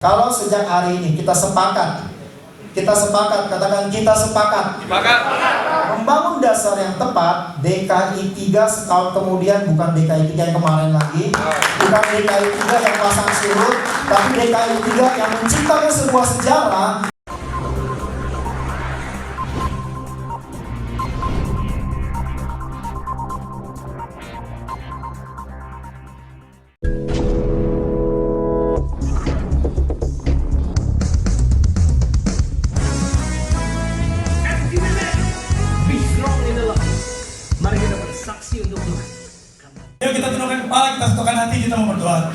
Kalau sejak hari ini kita sepakat, katakan kita sepakat membangun dasar yang tepat, DKI 3 setahun kemudian bukan DKI 3 yang kemarin lagi, bukan DKI 3 yang pasang surut, tapi DKI 3 yang menciptakan sebuah sejarah. Yuk kita tundukkan kepala, kita satukan hati, kita mau berdoa.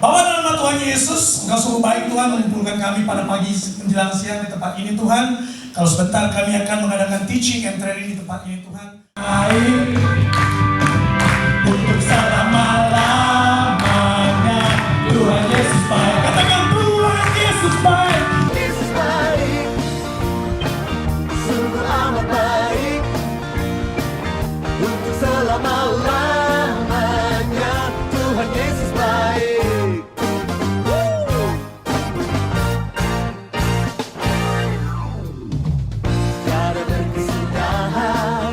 Bapa dalam nama Tuhan Yesus, Engkau sungguh baik Tuhan mengumpulkan kami pada pagi menjelang siang di tempat ini Tuhan. Kalau sebentar kami akan mengadakan teaching and training di tempat ini Tuhan. Baik untuk selama-lamanya Tuhan Yesus baik. Katakan Tuhan Yesus baik. Yesus baik, sungguh amat baik untuk selama-lamanya. Tuhan Yesus baik. Tiada berkesudahan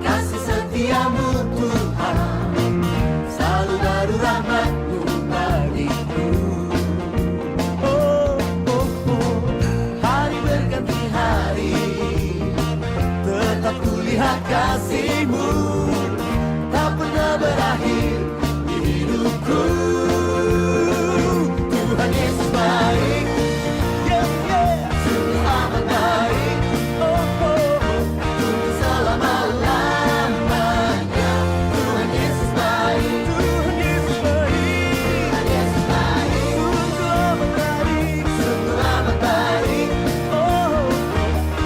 kasih setiamu Tuhan, selalu baru rahmat-Mu bagiku. Hari berganti hari, tetap kulihat kasih-Mu, tak pernah berakhir di hidupku. Tuhan Yesus baik, sungguh amat baik, untuk selama-lamanya. Tuhan Yesus baik, Tuhan Yesus baik, Tuhan Yesus baik, sungguh amat baik,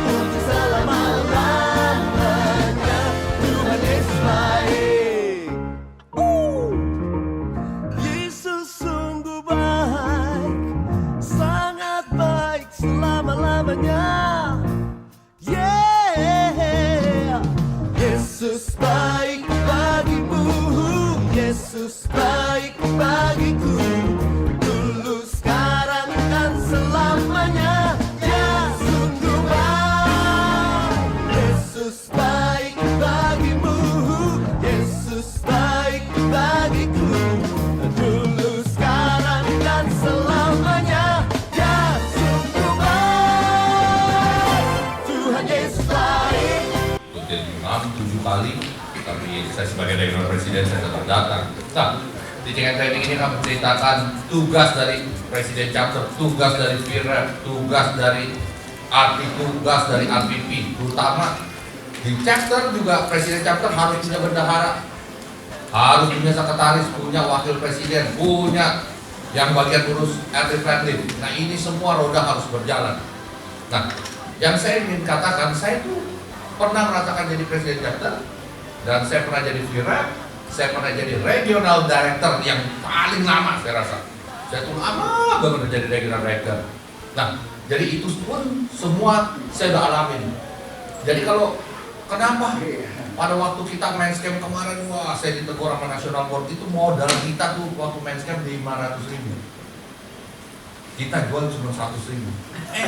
untuk selama-lamanya. Tuhan Yesus baik. Yesus sungguh baik, sangat baik selama-lamanya. Yeah. Yesus baik bagimu, Yesus baik bagiku, dulu, sekarang, dan selamanya. Ya, sungguh baik. Yesus baik bagimu, Yesus baik bagiku, dulu, sekarang, dan selamanya. Ya, sungguh baik. Tuhan Yesus baik. Ikutin imam 7 kali, tapi saya sebagai regional presiden saya tetap datang. Nah, teaching and training ini akan menceritakan tugas dari presiden chapter, tugas dari VREP, tugas dari RP, tugas dari RPP. Terutama di chapter juga presiden chapter harus punya bendahara, harus punya sekretaris, punya wakil presiden, punya yang bagian urus administratif. Nah, ini semua roda harus berjalan. Nah, yang saya ingin katakan, saya tuh pernah merasakan jadi presiden chapter, dan saya pernah jadi VREP, saya pernah jadi regional director yang paling lama saya rasa. Saya tuh lama banget jadi regional director. Nah, jadi itu pun semua saya udah alamin. Jadi kalau kenapa pada waktu kita main scam kemarin, wah saya ditegur sama National Board, itu modal kita tuh waktu main scam 500.000. Kita jual cuma 100.000.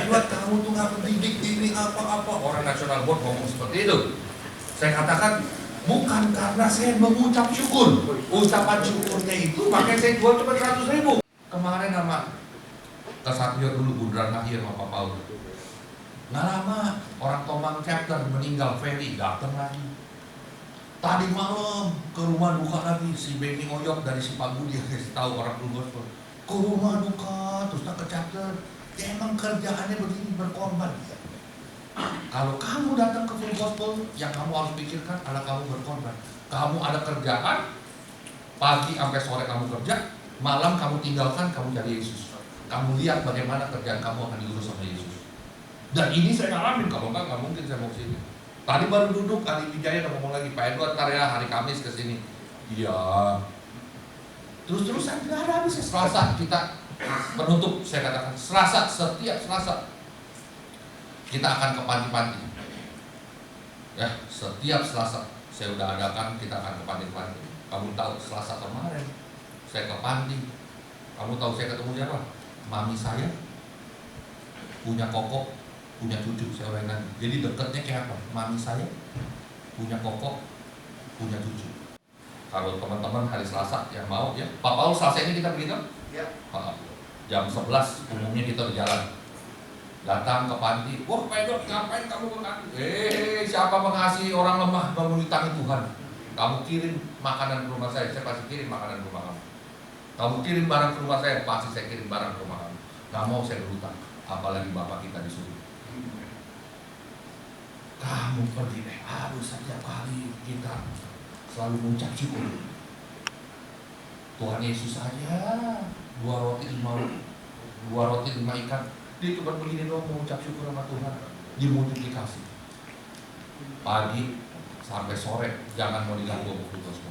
Buat kamu tuh nggak pendidik diri apa-apa. Orang National Board ngomong seperti itu. Saya katakan bukan karena saya mengucap syukur. Ucapan syukurnya itu makanya saya jual cuma 100.000. Kemarin sama Kesatrio dulu Bundaran Akhir sama Pak Paul. Nggak lama orang Tomang chapter meninggal, Ferry datang lagi. Tadi malam ke rumah duka lagi si Benny Oyok dari si Pak Budi yang kasih tahu orang dulu gospel. Ke rumah duka terus tak ke chapter. Ya emang kerjaannya begini, berkorban. Kalau kamu datang ke full gospel, yang kamu harus pikirkan adalah kamu berkorban. Kamu ada kerjaan, pagi sampai sore kamu kerja, malam kamu tinggalkan, kamu cari Yesus. Kamu lihat bagaimana kerjaan kamu akan diurus sama Yesus. Dan ini saya ngalamin, kalau nggak mungkin saya mau kesini. Tadi baru duduk, Ali Wijaya udah ngomong lagi, Pak Edward ntar ya hari Kamis kesini. Iya. Terus-terusan tidak ada habisnya. Selasa kita menutup, saya katakan Selasa, setiap Selasa kita akan ke panti-panti. Ya, setiap Selasa saya udah adakan, kita akan ke panti-panti. Kamu tahu Selasa kemarin saya ke panti, kamu tahu saya ketemu siapa? mami saya punya koko, punya cucu, saya ulangi lagi. Jadi dekatnya kayak apa? Mami saya punya koko, punya cucu. Kalau teman-teman hari Selasa yang mau ya, Pak Paul Selasa ini kita begitu? Ya. Jam 11 umumnya kita berjalan. Datang ke panti, wah Pedot ngapain kamu ke panti? Siapa mengasihi orang lemah mengutangi Tuhan? Kamu kirim makanan ke rumah saya pasti kirim makanan ke rumah kamu. Kamu kirim barang ke rumah saya, pasti saya kirim barang ke rumah kamu. Gak mau saya berhutang, apalagi Bapak kita disuruh. Kamu pergi aduh setiap kali kita selalu mengucap syukur. Tuhan Yesus aja 2 roti 5 ikan, dia cuma begini doang mengucap syukur sama Tuhan, dimultiplikasi. Pagi sampai sore jangan mau diganggu sama tugas.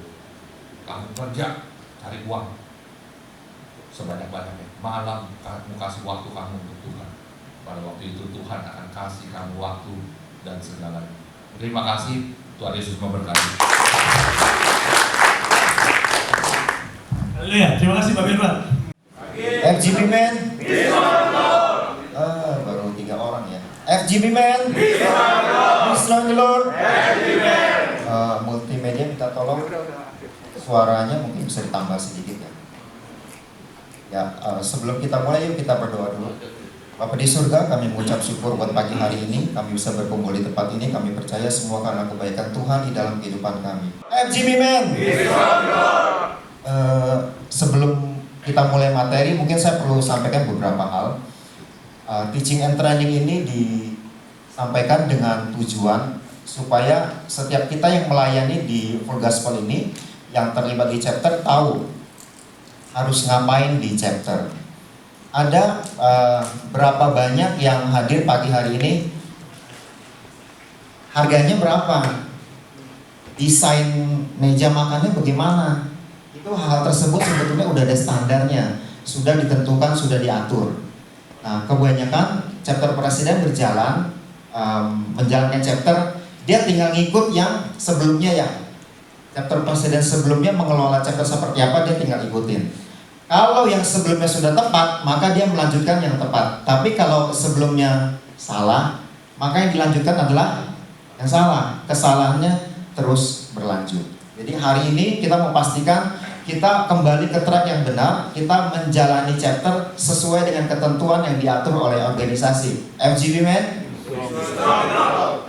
Kamu kerja cari uang sebanyak-banyaknya. Malam kamu kasih waktu kamu untuk Tuhan. Pada waktu itu Tuhan akan kasih kamu waktu dan segalanya. Terima kasih, Tuhan Yesus memberkati. Haleluya, terima kasih Pak Firman. FGB Man. Baru 3 orang ya. FGB Man. Strong the Lord. Multimedia minta tolong suaranya mungkin bisa ditambah sedikit ya. Ya, sebelum kita mulai yuk kita berdoa dulu. Bapa di surga, kami mengucap syukur buat pagi hari ini. Kami bisa berkumpul di tempat ini. Kami percaya semua karena kebaikan Tuhan di dalam kehidupan kami. FGB Man. Sebelum kita mulai materi, mungkin saya perlu sampaikan beberapa hal. Teaching and training ini disampaikan dengan tujuan supaya setiap kita yang melayani di Full Gospel ini, yang terlibat di chapter, tahu harus ngapain di chapter. Ada berapa banyak yang hadir pagi hari ini? Harganya berapa? Desain meja makannya bagaimana? Itu hal tersebut sebetulnya udah ada standarnya, sudah ditentukan, sudah diatur. Nah, kebanyakan chapter presiden berjalan, menjalankan chapter, dia tinggal ngikut yang sebelumnya ya. Chapter presiden sebelumnya mengelola chapter seperti apa, dia tinggal ikutin. Kalau yang sebelumnya sudah tepat, maka dia melanjutkan yang tepat. Tapi kalau sebelumnya salah, maka yang dilanjutkan adalah yang salah. Kesalahannya terus berlanjut. Jadi hari ini kita memastikan kita kembali ke track yang benar, kita menjalani chapter sesuai dengan ketentuan yang diatur oleh organisasi. FGB Man?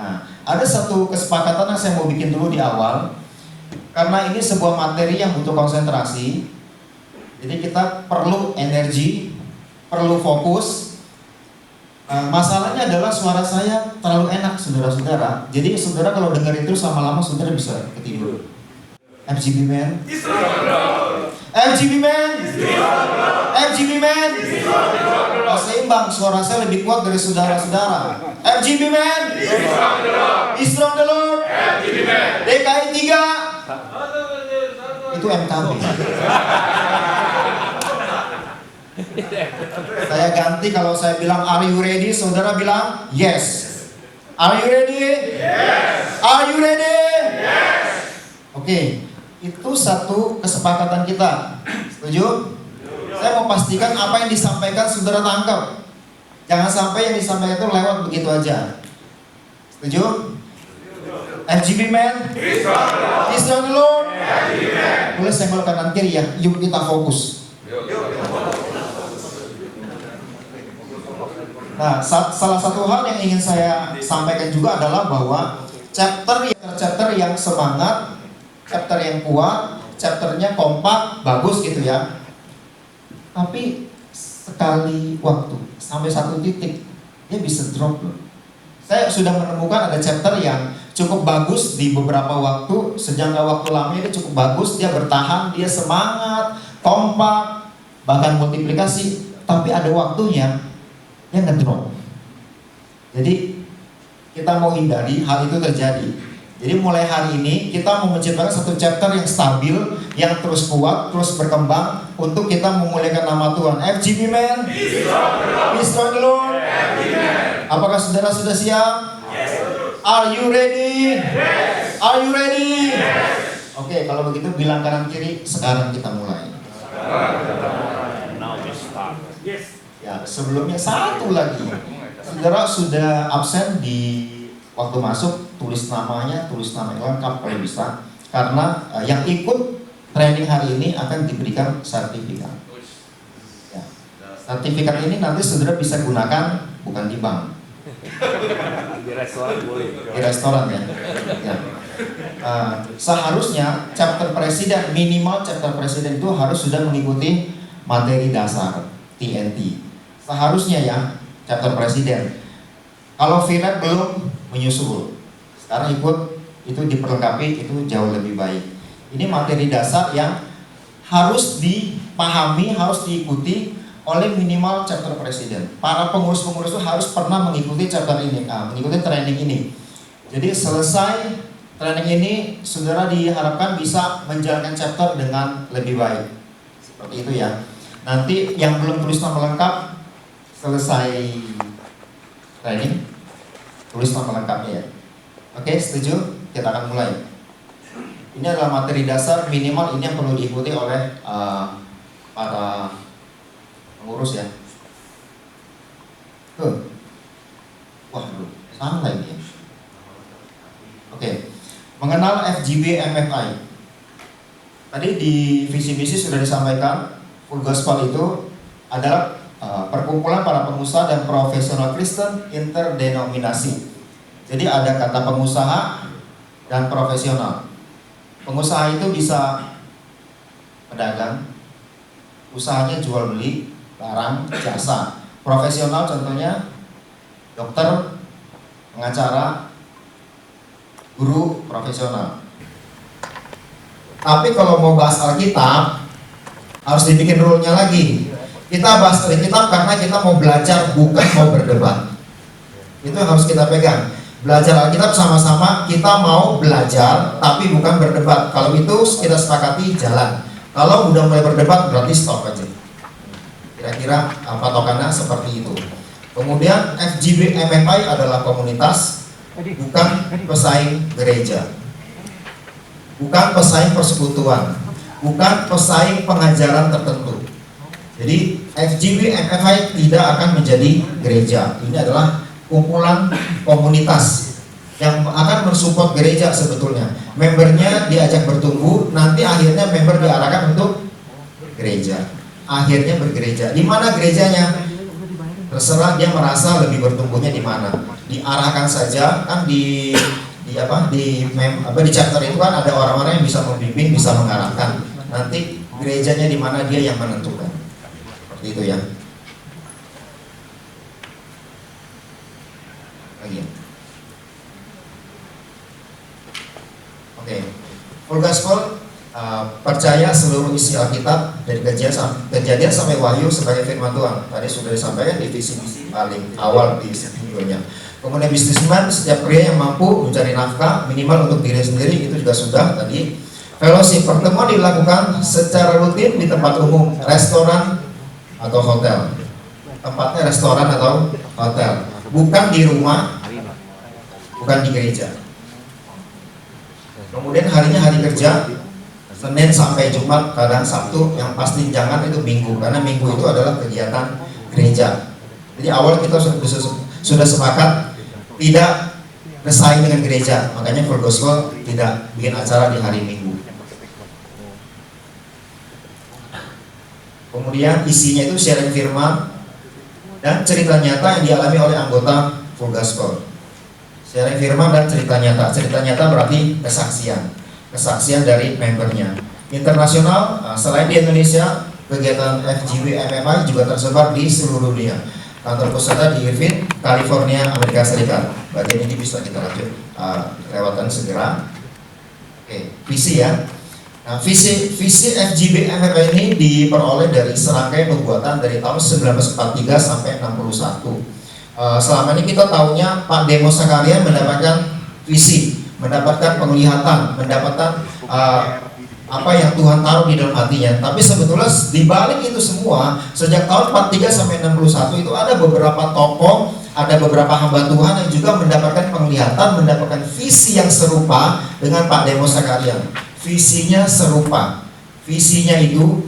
Nah, ada satu kesepakatan yang saya mau bikin dulu di awal. Karena ini sebuah materi yang butuh konsentrasi. Jadi kita perlu energi, perlu fokus. Masalahnya adalah suara saya terlalu enak, saudara-saudara. Jadi saudara kalau dengar itu lama-lama saudara bisa ketidur. FGB Man. FGB Man. FGB Man. Seimbang, suara saya lebih kuat dari saudara-saudara. FGB Man. Strong the Lord. DKI 3. Itu MKB. Saya ganti, kalau saya bilang are you ready, saudara bilang yes. Are you ready? Yes. Are you ready? Yes. Oke, itu satu kesepakatan kita. Setuju? Saya mau pastikan apa yang disampaikan saudara tangkap. Jangan sampai yang disampaikan itu lewat begitu aja. Setuju? FGB Man. Israel dulu. Boleh senggol kanan kiri ya. Yuk kita fokus. Nah, salah satu hal yang ingin saya sampaikan juga adalah bahwa chapter yang semangat, chapter yang kuat, chapternya kompak, bagus gitu ya. Tapi sekali waktu sampai satu titik dia bisa drop loh. Saya sudah menemukan ada chapter yang cukup bagus di beberapa waktu, sejangka waktu lama dia cukup bagus, dia bertahan, dia semangat, kompak, bahkan multiplikasi. Tapi ada waktunya dia ngedrop. Jadi kita mau hindari hal itu terjadi. Jadi mulai hari ini kita mau menciptakan satu chapter yang stabil, yang terus kuat, terus berkembang untuk kita memuliakan nama Tuhan. FGB Man. Israel dulu. Apakah saudara sudah siap? Yes. Are you ready? Yes. Are you ready? Yes. Oke, kalau begitu bilang kanan kiri, sekarang kita mulai. Now we start. Yes. Ya, sebelumnya satu lagi. Saudara sudah absen di waktu masuk, tulis namanya, tulis nama lengkap kalau bisa. Karena yang ikut training hari ini akan diberikan sertifikat. Ya. Sertifikat ini nanti saudara bisa gunakan bukan di bank. Di restoran boleh. Di restoran ya. Ya. Seharusnya chapter presiden, minimal chapter presiden itu harus sudah mengikuti materi dasar TNT. Seharusnya ya chapter presiden. Kalau VREP belum menyusul, sekarang ikut itu diperlengkapi, itu jauh lebih baik. Ini materi dasar yang harus dipahami, harus diikuti oleh minimal chapter presiden. Para pengurus-pengurus itu harus pernah mengikuti chapter ini, mengikuti training ini. Jadi selesai training ini, saudara diharapkan bisa menjalankan chapter dengan lebih baik. Seperti itu ya. Nanti yang belum tulis nama lengkap, selesai training, tulis nama lengkapnya ya. Oke, setuju? Kita akan mulai. Ini adalah materi dasar minimal, ini yang perlu diikuti oleh para pengurus ya. Tuh. Waduh, salah ini ya. Oke. Mengenal FGB MFI. Tadi di visi misi sudah disampaikan, Full Gospel itu adalah perkumpulan para pengusaha dan profesional Kristen interdenominasi. Jadi ada kata pengusaha dan profesional. Pengusaha itu bisa pedagang, usahanya jual beli barang, jasa. Profesional contohnya dokter, pengacara, guru profesional. Tapi kalau mau bahas Alkitab harus dibikin rule-nya lagi. Kita bahas Alkitab karena kita mau belajar, bukan mau berdebat. Itu yang harus kita pegang. Belajar Alkitab sama-sama, kita mau belajar tapi bukan berdebat. Kalau itu kita sepakati jalan. Kalau udah mulai berdebat berarti stop aja. Kira-kira patokannya seperti itu. Kemudian FGB MFI adalah komunitas, bukan pesaing gereja, bukan pesaing persekutuan, bukan pesaing pengajaran tertentu. Jadi FGB MFI tidak akan menjadi gereja. Ini adalah kumpulan komunitas yang akan mensupport gereja sebetulnya. Membernya diajak bertumbuh, nanti akhirnya member diarahkan untuk gereja. Akhirnya bergereja. Di mana gerejanya? Terserah dia merasa lebih bertumbuhnya di mana. Diarahkan saja kan di chapter itu kan ada orang-orang yang bisa membimbing, bisa mengarahkan. Nanti gerejanya di mana dia yang menentukan. Seperti itu ya. Lagi. Oke. Full Gospel percaya seluruh isi Alkitab dari kejadian sampai Wahyu sebagai firman Tuhan. Tadi sudah disampaikan di visi-visi paling awal di sebelumnya. Kemudian bisnisman, setiap pria yang mampu mencari nafkah minimal untuk diri sendiri, itu juga sudah tadi. Fellowship, pertemuan dilakukan secara rutin di tempat umum, restoran atau hotel. Tempatnya restoran atau hotel, bukan di rumah, bukan di gereja. Kemudian harinya hari kerja, Senin sampai Jumat, kadang Sabtu, yang pasti jangan itu Minggu, karena Minggu itu adalah kegiatan gereja. Jadi awal kita sudah sepakat tidak bersaing dengan gereja, makanya Full Gospel tidak bikin acara di hari Minggu. Kemudian isinya itu sharing firman dan cerita nyata yang dialami oleh anggota Full Gospel. Sharing firman dan cerita nyata. Cerita nyata berarti kesaksian dari membernya. Internasional, selain di Indonesia, kegiatan FGB MFI juga tersebar di seluruh dunia. Kantor pusatnya di Irvine, California, Amerika Serikat. Bagian ini bisa kita lanjut lewatan segera. Oke, visi ya. Nah, visi FGB MFI ini diperoleh dari serangkaian pembuatan dari tahun 1943 sampai 61. Selama ini kita tahunya Pak Demo Sakarian mendapatkan visi, mendapatkan penglihatan, mendapatkan apa yang Tuhan taruh di dalam hatinya. Tapi sebetulnya di balik itu semua, sejak tahun 43 sampai 61 itu ada beberapa tokoh, ada beberapa hamba Tuhan yang juga mendapatkan penglihatan, mendapatkan visi yang serupa dengan Pak Demo Sakarian. Visinya serupa. Visinya itu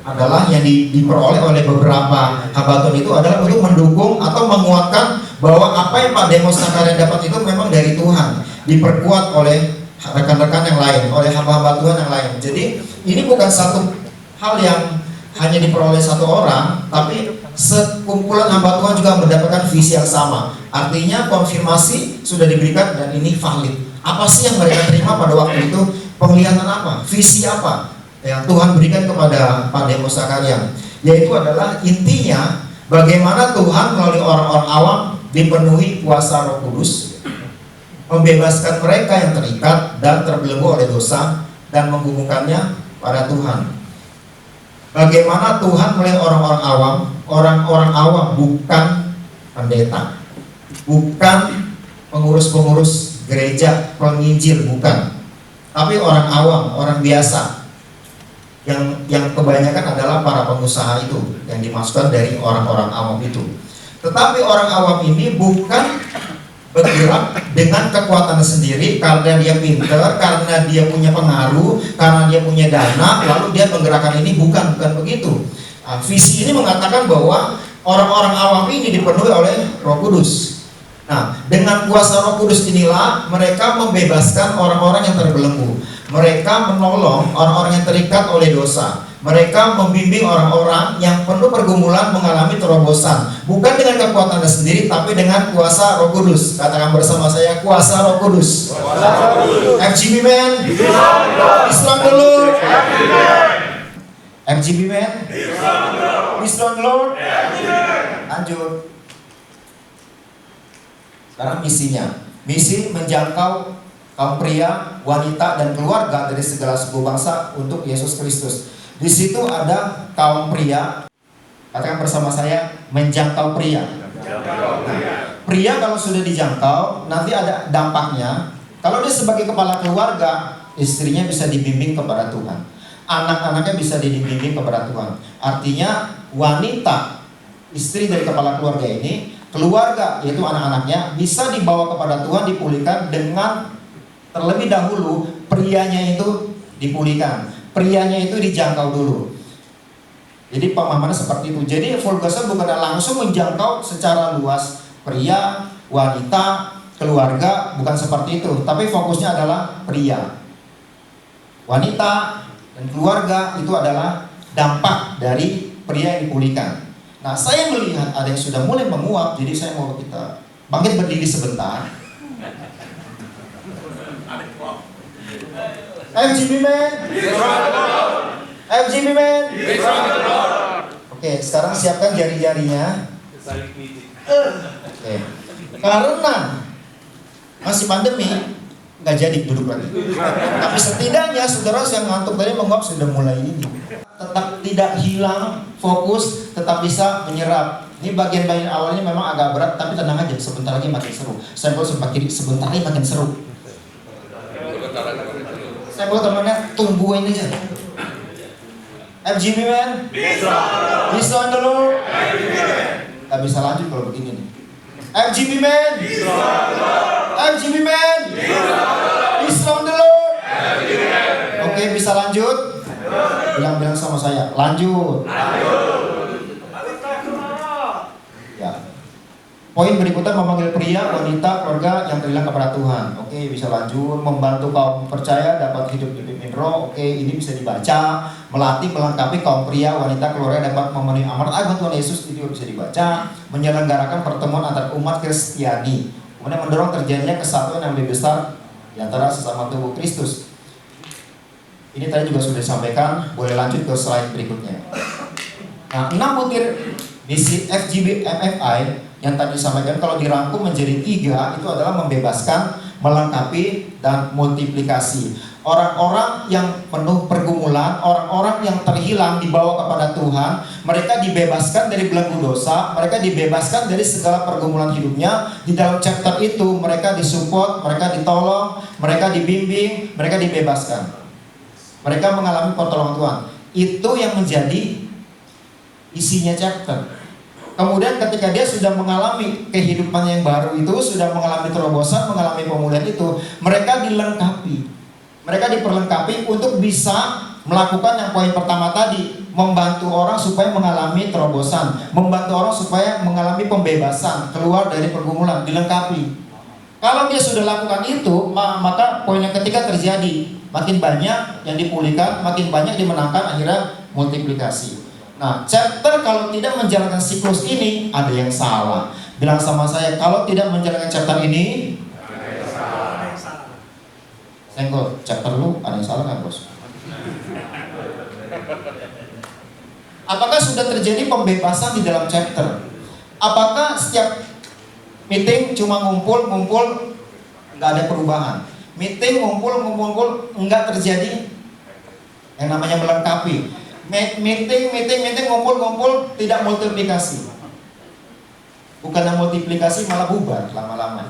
adalah yang diperoleh oleh beberapa hamba Tuhan itu adalah untuk mendukung atau menguatkan bahwa apa yang Pak Demos Nakarian dapat itu memang dari Tuhan, diperkuat oleh rekan-rekan yang lain, oleh hamba-hamba Tuhan yang lain. Jadi ini bukan satu hal yang hanya diperoleh satu orang, tapi sekumpulan hamba Tuhan juga mendapatkan visi yang sama. Artinya konfirmasi sudah diberikan dan ini valid. Apa sih yang mereka terima pada waktu itu? Penglihatan apa? Visi apa yang Tuhan berikan kepada Pak Demos Nakarian? Yaitu adalah intinya bagaimana Tuhan melalui orang-orang awam dipenuhi kuasa Roh Kudus, membebaskan mereka yang terikat dan terbelenggu oleh dosa dan menghubungkannya pada Tuhan. Bagaimana Tuhan melalui orang-orang awam bukan pendeta, bukan pengurus-pengurus gereja, penginjil, bukan, tapi orang awam, orang biasa, yang kebanyakan adalah para pengusaha itu yang dimasukkan dari orang-orang awam itu. Tetapi orang awam ini bukan bergerak dengan kekuatan sendiri karena dia pintar, karena dia punya pengaruh, karena dia punya dana, lalu dia menggerakkan ini, bukan begitu. Nah, visi ini mengatakan bahwa orang-orang awam ini dipenuhi oleh Roh Kudus. Nah, dengan kuasa Roh Kudus inilah mereka membebaskan orang-orang yang terbelenggu. Mereka menolong orang-orang yang terikat oleh dosa. Mereka membimbing orang-orang yang penuh pergumulan mengalami terobosan, bukan dengan kekuatannya sendiri, tapi dengan kuasa Roh Kudus. Katakan bersama saya, kuasa Roh Kudus. FGB men, Islam dulu. FGB men, Islam Lord. Lanjut. Sekarang misinya, misi menjangkau kaum pria, wanita, dan keluarga dari segala suku bangsa untuk Yesus Kristus. Di situ ada kaum pria, katakan bersama saya, menjangkau pria. Nah, pria kalau sudah dijangkau, nanti ada dampaknya. Kalau dia sebagai kepala keluarga, istrinya bisa dibimbing kepada Tuhan, anak-anaknya bisa dibimbing kepada Tuhan. Artinya wanita, istri dari kepala keluarga ini, keluarga yaitu anak-anaknya bisa dibawa kepada Tuhan, dipulihkan dengan terlebih dahulu prianya itu dipulihkan. Prianya itu dijangkau dulu. Jadi pemahamannya seperti itu. Jadi full gospel bukan langsung menjangkau secara luas pria, wanita, keluarga, bukan seperti itu. Tapi fokusnya adalah pria, wanita, dan keluarga. Itu adalah dampak dari pria yang dipulihkan. Nah, saya melihat ada yang sudah mulai menguap. Jadi saya mau kita bangkit berdiri sebentar. FGB man, FGB man. Oke, sekarang siapkan jari-jarinya. Oke. Karena masih pandemi, nggak jadi duduk lagi. Tapi setidaknya saudara yang ngantuk tadi menguap sudah mulai ini. Tetap tidak hilang fokus, tetap bisa menyerap. Ini bagian-bagian awalnya memang agak berat, tapi tenang aja, sebentar lagi makin seru. Saya mau sempat kiri, sebentar lagi makin seru. Saya mau temannya tungguin aja. FGB man, bisa dulu. Gak bisa lanjut kalau begini nih. FGB man, FGB man, Islam dulu. Oke, bisa lanjut. Bilang-bilang sama saya, lanjut. Ya. Poin berikutnya memanggil pria, wanita, keluarga yang terhilang kepada Tuhan. Oke, bisa lanjut. Membantu kaum percaya dapat hidup dipimpin Roh. Oke, ini bisa dibaca. Melatih, melengkapi kaum pria, wanita, keluarga dapat memenuhi amanat agung Tuhan Yesus. Itu bisa dibaca. Menyelenggarakan pertemuan antar umat Kristiani. Kemudian mendorong terjadinya kesatuan yang lebih besar di antara sesama tubuh Kristus. Ini tadi juga sudah disampaikan. Boleh lanjut ke slide berikutnya. Nah, 6 butir misi FGB MFI yang tadi disampaikan kalau dirangkum menjadi 3 itu adalah membebaskan, melengkapi, dan multiplikasi. Orang-orang yang penuh pergumulan, orang-orang yang terhilang dibawa kepada Tuhan, mereka dibebaskan dari belenggu dosa, mereka dibebaskan dari segala pergumulan hidupnya. Di dalam chapter itu mereka disupport, mereka ditolong, mereka dibimbing, mereka dibebaskan. Mereka mengalami pertolongan Tuhan. Itu yang menjadi isinya chapter. Kemudian ketika dia sudah mengalami kehidupan yang baru itu, sudah mengalami terobosan, mengalami pemulihan itu, mereka dilengkapi. Mereka diperlengkapi untuk bisa melakukan yang poin pertama tadi, membantu orang supaya mengalami terobosan, membantu orang supaya mengalami pembebasan, keluar dari pergumulan, dilengkapi. Kalau dia sudah lakukan itu, maka poin yang ketiga terjadi. Makin banyak yang dipulihkan, makin banyak dimenangkan, akhirnya multiplikasi. Nah, chapter kalau tidak menjalankan siklus ini, ada yang salah. Bilang sama saya, kalau tidak menjalankan chapter ini, senggol, chapter lu ada yang salah kan bos? Apakah sudah terjadi pembebasan di dalam chapter? Apakah setiap meeting cuma ngumpul, nggak ada perubahan? Meeting ngumpul, nggak terjadi yang namanya melengkapi. Meeting ngumpul, tidak multiplikasi. Bukan yang multiplikasi malah bubar lama-lama.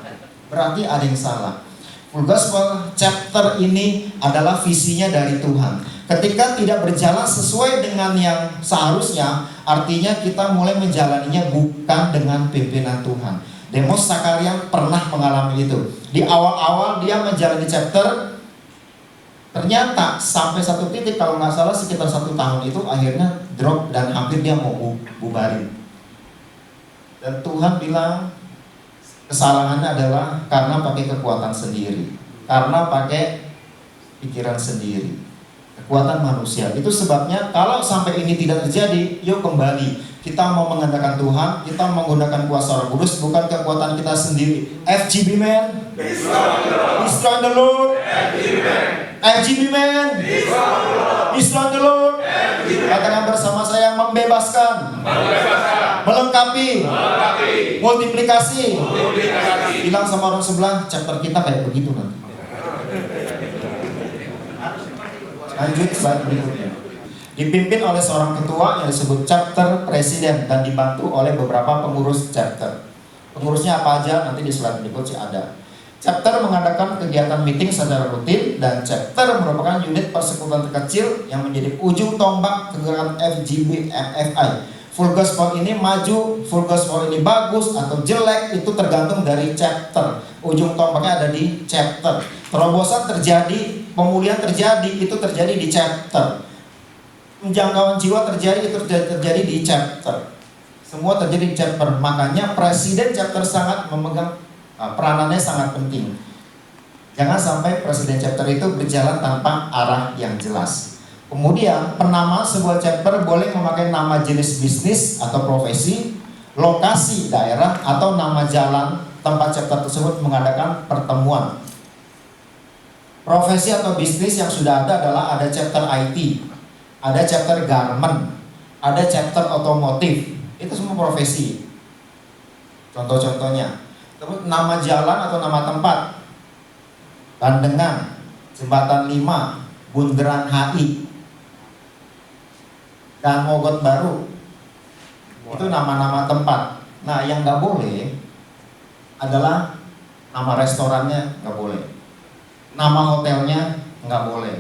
Berarti ada yang salah. Full Gospel chapter ini adalah visinya dari Tuhan. Ketika tidak berjalan sesuai dengan yang seharusnya, artinya kita mulai menjalaninya bukan dengan pimpinan Tuhan. Demos Sakarian pernah mengalami itu. Di awal-awal dia menjalani chapter, ternyata sampai satu titik, kalau nggak salah sekitar 1 tahun itu akhirnya drop dan hampir dia mau bubarin. Dan Tuhan bilang kesalahannya adalah karena pakai kekuatan sendiri, karena pakai pikiran sendiri, kekuatan manusia. Itu sebabnya kalau sampai ini tidak terjadi, yuk kembali. Kita mau mengandalkan Tuhan, kita menggunakan kuasa Roh Kudus, bukan kekuatan kita sendiri. FGB man, be strong the Lord. FGB man, be strong the Lord. Katakan bersama saya, membebaskan, melengkapi, multiplikasi. Bilang sama orang sebelah, chapter kita kayak begitu nanti. Lanjut slide berikutnya. Dipimpin oleh seorang ketua yang disebut chapter presiden dan dibantu oleh beberapa pengurus chapter. Pengurusnya apa aja nanti di slide berikut sih ada. Chapter mengadakan kegiatan meeting secara rutin dan chapter merupakan unit persekutuan terkecil yang menjadi ujung tombak kegerakan FGB MFI. Full Gospel ini maju, Full Gospel ini bagus atau jelek itu tergantung dari chapter. Ujung tombaknya ada di chapter. Terobosan terjadi, pemulihan terjadi, itu terjadi di chapter. Penjangkauan jiwa terjadi, itu terjadi di chapter. Semua terjadi di chapter. Makanya presiden chapter sangat memegang peranannya sangat penting. Jangan sampai presiden chapter itu berjalan tanpa arah yang jelas. Kemudian penamaan sebuah chapter boleh memakai nama jenis bisnis atau profesi, lokasi daerah atau nama jalan tempat chapter tersebut mengadakan pertemuan. Profesi atau bisnis yang sudah ada adalah ada chapter IT, ada chapter garment, ada chapter otomotif. Itu semua profesi. Contoh-contohnya. Terus nama jalan atau nama tempat, Bandengan, Jembatan 5, Bundaran HI, dan Mogot Baru. Itu nama-nama tempat. Nah, yang nggak boleh adalah nama restorannya nggak boleh, nama hotelnya nggak boleh,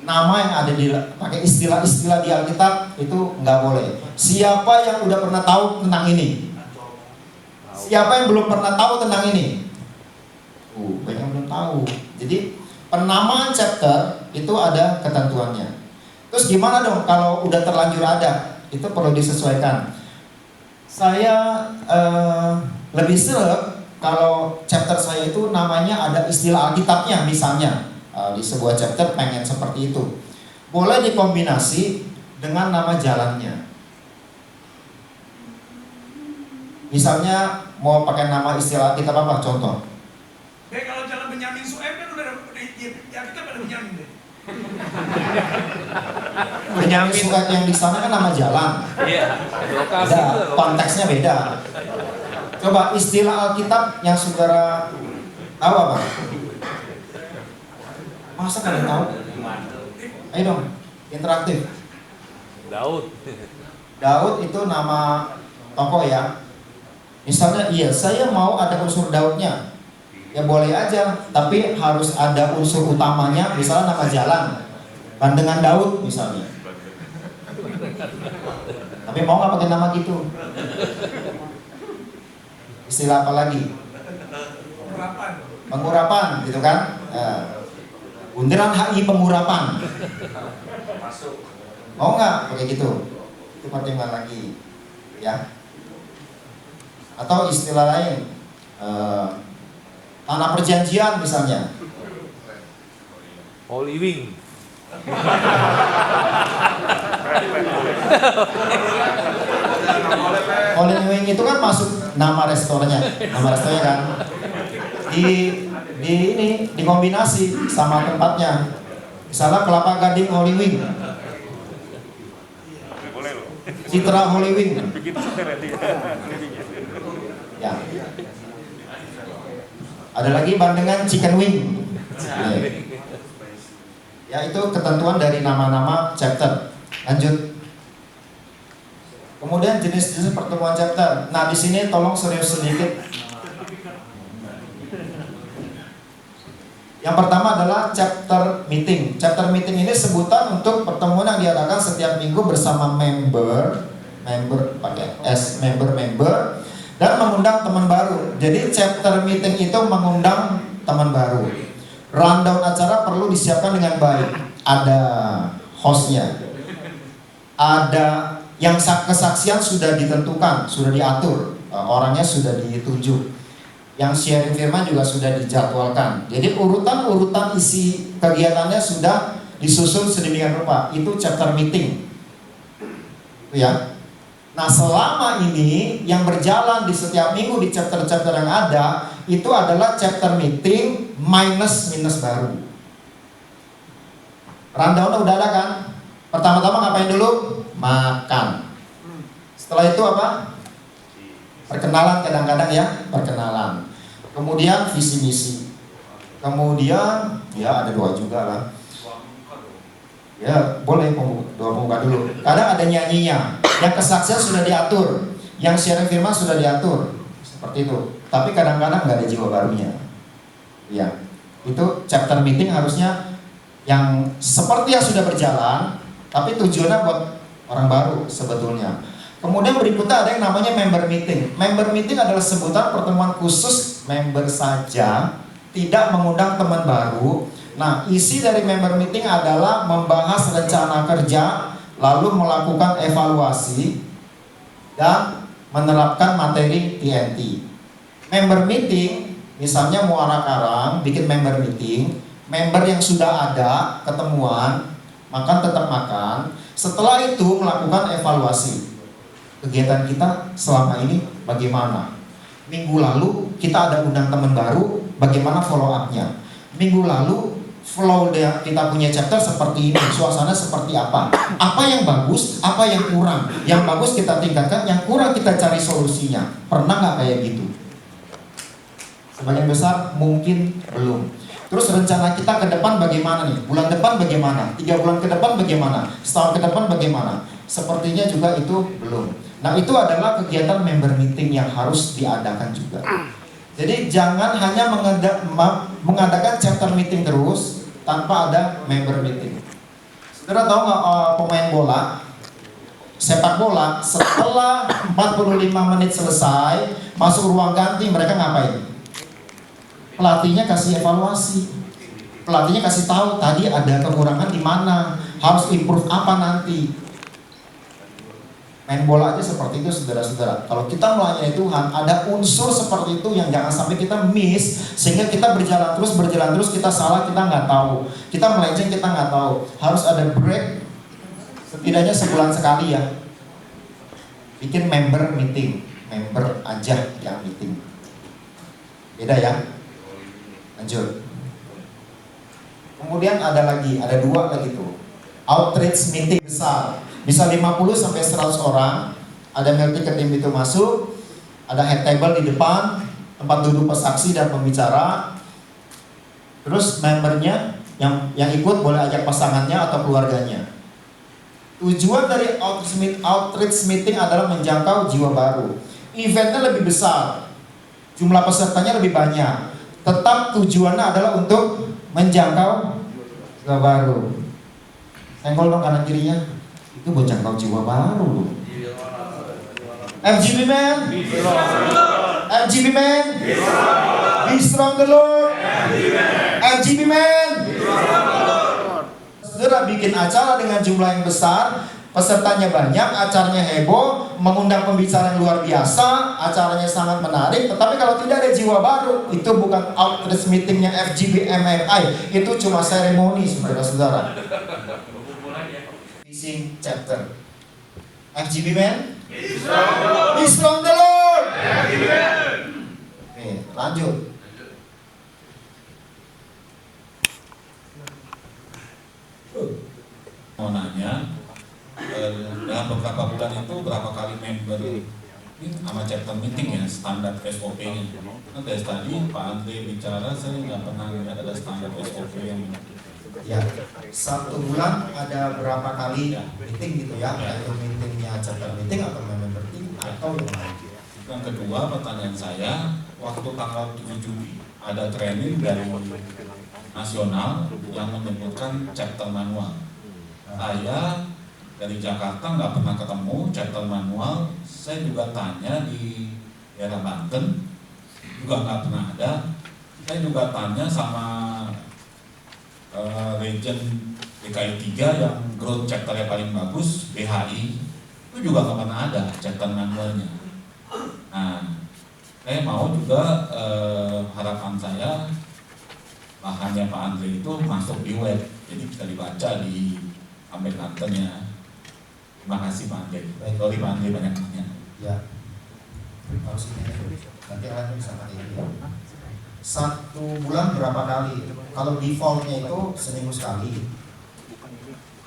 nama yang ada di pakai istilah-istilah di Alkitab itu nggak boleh. Siapa yang udah pernah tahu tentang ini? Siapa yang belum pernah tahu tentang ini? Banyak yang belum tahu. Jadi penamaan chapter itu ada ketentuannya. Terus gimana dong kalau udah terlanjur ada? Itu perlu disesuaikan. Saya lebih seret kalau chapter saya itu namanya ada istilah Alkitabnya, misalnya di sebuah chapter pengen seperti itu. Boleh dikombinasi dengan nama jalannya. Misalnya mau pakai nama istilah Alkitab apa? Contoh. Kalau jalan Benyamin Sueb kan udah ya kita pada Benyamin deh. Benyamin Sueb yang di sana kan nama jalan. Iya, lokasi Beda, itu. konteksnya beda. Coba istilah Alkitab yang saudara tahu apa? Masa kalian tahu? Ayo dong, interaktif. Daud. Daud itu nama tokoh ya. Misalnya iya, saya mau ada unsur Daudnya. Ya boleh aja, tapi harus ada unsur utamanya, misalnya nama jalan. Bandengan Daud misalnya. Tapi mau nggak pakai nama gitu? Istilah apa lagi? Pengurapan gitu kan? Bundaran HI pengurapan. Mau nggak pakai gitu? Itu pertimbangan lagi, ya. Atau istilah lain, tanah perjanjian misalnya. Holy Wing. Holy Wing itu kan masuk nama restorannya kan. Dikombinasi sama tempatnya. Misalnya Kelapa Gading Holy Wing, Citra Holy Wing. Ya. Ada lagi Bandengan Chicken Wing. Ya, itu ketentuan dari nama-nama chapter. Lanjut. Kemudian jenis-jenis pertemuan chapter. Nah, di sini tolong serius sedikit. Yang pertama adalah chapter meeting. Chapter meeting ini sebutan untuk pertemuan yang diadakan setiap minggu bersama member pakai S, member dan mengundang teman baru. Jadi chapter meeting itu mengundang teman baru. Rundown acara perlu disiapkan dengan baik. Ada hostnya, ada yang kesaksian sudah ditentukan, sudah diatur, orangnya sudah ditunjuk. Yang sharing firman juga sudah dijadwalkan. Jadi urutan isi kegiatannya sudah disusun sedemikian rupa. Itu chapter meeting. Itu ya. Nah, selama ini yang berjalan di setiap minggu di chapter-chapter yang ada, itu adalah chapter meeting minus baru. Rundown udah ada kan? Pertama-tama ngapain dulu? Makan. Setelah itu apa? Perkenalan, kadang-kadang ya, perkenalan. Kemudian visi misi. Kemudian ya ada doa juga lah. Ya boleh doa muka dulu. Kadang ada nyanyinya. Yang kesaksian sudah diatur, yang sharing firman sudah diatur, seperti itu. Tapi kadang-kadang nggak ada jiwa barunya. Ya, itu chapter meeting harusnya yang seperti yang sudah berjalan, tapi tujuannya buat orang baru sebetulnya. Kemudian berikutnya ada yang namanya member meeting. Member meeting adalah sebutan pertemuan khusus member saja, tidak mengundang teman baru. Nah, isi dari member meeting adalah membahas rencana kerja, lalu melakukan evaluasi, dan menerapkan materi TNT. Member meeting, misalnya Muara Karang bikin member meeting, member yang sudah ada ketemuan, makan tetap makan. Setelah itu melakukan evaluasi. Kegiatan kita selama ini bagaimana? Minggu lalu kita ada undang teman baru, bagaimana follow up-nya? Minggu lalu flow kita punya chapter seperti ini, suasana seperti apa? Apa yang bagus, apa yang kurang? Yang bagus kita tingkatkan, yang kurang kita cari solusinya. Pernah nggak kayak gitu? Sebagian besar mungkin belum. Terus rencana kita ke depan bagaimana nih? Bulan depan bagaimana? 3 bulan ke depan bagaimana? Setahun ke depan bagaimana? Sepertinya juga itu belum. Nah, itu adalah kegiatan member meeting yang harus diadakan juga. Jadi jangan hanya mengadakan chapter meeting terus tanpa ada member meeting. Saudara tahu nggak pemain bola, sepak bola setelah 45 menit selesai masuk ruang ganti, mereka ngapain? Pelatihnya kasih evaluasi, pelatihnya kasih tahu tadi ada kekurangan di mana, harus improve apa nanti. Main bola aja seperti itu, saudara-saudara. Kalau kita melayani Tuhan, ada unsur seperti itu yang jangan sampai kita miss, sehingga kita berjalan terus kita salah, kita nggak tahu, kita melenceng, kita nggak tahu. Harus ada break, setidaknya sebulan sekali ya. Bikin member meeting, member aja yang meeting. Beda ya. Lanjut. Kemudian ada 2 lagi tuh. Outreach meeting besar. Bisa 50 sampai 100 orang. Ada multi tim itu masuk, ada head table di depan, tempat duduk pesaksi dan pembicara. Terus membernya yang ikut boleh ajak pasangannya atau keluarganya. Tujuan dari outreach meeting adalah menjangkau jiwa baru. Eventnya lebih besar, jumlah pesertanya lebih banyak. Tetap tujuannya adalah untuk menjangkau jiwa baru. Senggol dong kanan kirinya. Itu buat jangkau jiwa baru. FGB man, FGB man, be strong the Lord, FGB man. saudara bikin acara dengan jumlah yang besar, pesertanya banyak, acaranya heboh, mengundang pembicara yang luar biasa, acaranya sangat menarik, tetapi kalau tidak ada jiwa baru, itu bukan outreach meetingnya FGB MFI, itu cuma seremoni, saudara-saudara. Fishing chapter. FGB man? Is from the Lord. Oke, lanjut. Mau nanya, dalam beberapa bulan itu berapa kali member sama chapter meeting ya, standar SOP-nya. Kan dari tadi Pak Andre bicara, saya nggak pernah lihat ada standar SOP yang Ya, 1 bulan ada berapa kali meeting gitu ya, yaitu meetingnya chapter meeting atau member meeting atau yang lain. Yang kedua, pertanyaan saya, waktu tanggal 7 Juli ada training dari nasional yang menyebutkan chapter manual. Saya dari Jakarta nggak pernah ketemu chapter manual. Saya juga tanya di daerah Banten, juga nggak pernah ada. Saya juga tanya sama region DKI 3 yang growth chapternya paling bagus, BHI, itu juga nggak pernah ada chapter manualnya. Nah, saya mau juga harapan saya bahannya Pak Andre itu masuk di web, jadi bisa dibaca di Ambek Bantennya. Terima kasih Pak Andre. Sorry Pak Andre banyak nanya. Ya, harus ini. Nanti kalian bisa pakai ini. 1 bulan berapa kali? Kalau defaultnya itu seminggu sekali.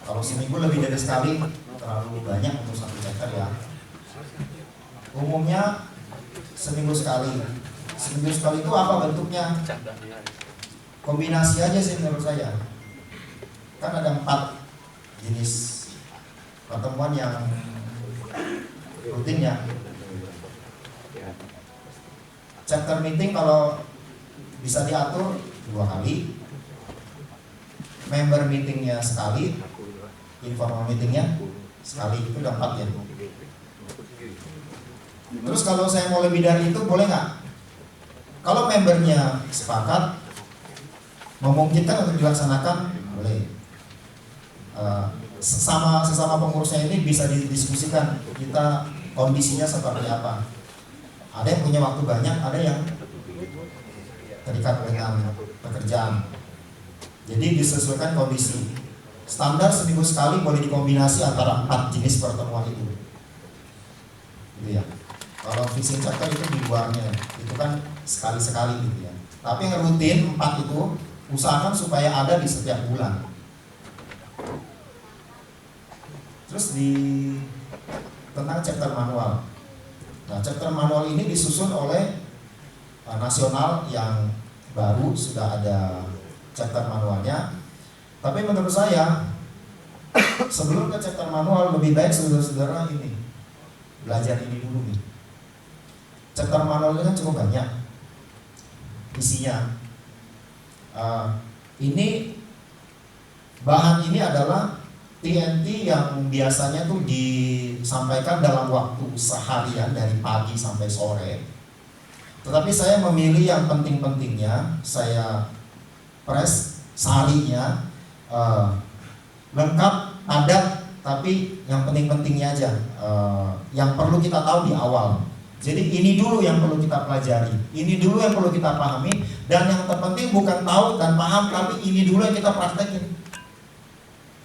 Kalau seminggu lebih dari sekali terlalu banyak untuk 1 chapter ya. Umumnya seminggu sekali. Seminggu sekali itu apa bentuknya? Kombinasi aja sih menurut saya. Kan ada 4 jenis pertemuan yang rutin ya. Chapter meeting kalau bisa diatur 2 kali, member meetingnya sekali, informal meetingnya sekali, itu udah 4 ya. Terus kalau saya mau lebih dari itu boleh nggak? Kalau membernya sepakat, memungkinkan untuk dilaksanakan, boleh. Sesama pengurusnya ini bisa didiskusikan kita kondisinya seperti apa. Ada yang punya waktu banyak, ada yang terikat dengan pekerjaan. Jadi disesuaikan kondisi. Standar seminggu sekali boleh dikombinasi antara 4 jenis pertemuan itu. Gitu ya. Kalau fishing chapter itu di luarnya, itu kan sekali-sekali gitu ya. Tapi yang rutin 4 itu usahakan supaya ada di setiap bulan. Terus tentang chapter manual. Nah, chapter manual ini disusun oleh nasional yang baru, sudah ada chapter manualnya. Tapi menurut saya sebelum ke chapter manual lebih baik saudara-saudara ini belajar ini dulu nih. Chapter manual ini kan cukup banyak isinya. Ini bahan ini adalah TNT yang biasanya tuh disampaikan dalam waktu seharian dari pagi sampai sore. Tetapi saya memilih yang penting-pentingnya, saya press seharinya lengkap, padat, tapi yang penting-pentingnya aja, yang perlu kita tahu di awal. Jadi ini dulu yang perlu kita pelajari, ini dulu yang perlu kita pahami, dan yang terpenting bukan tahu dan paham, tapi ini dulu yang kita praktekin.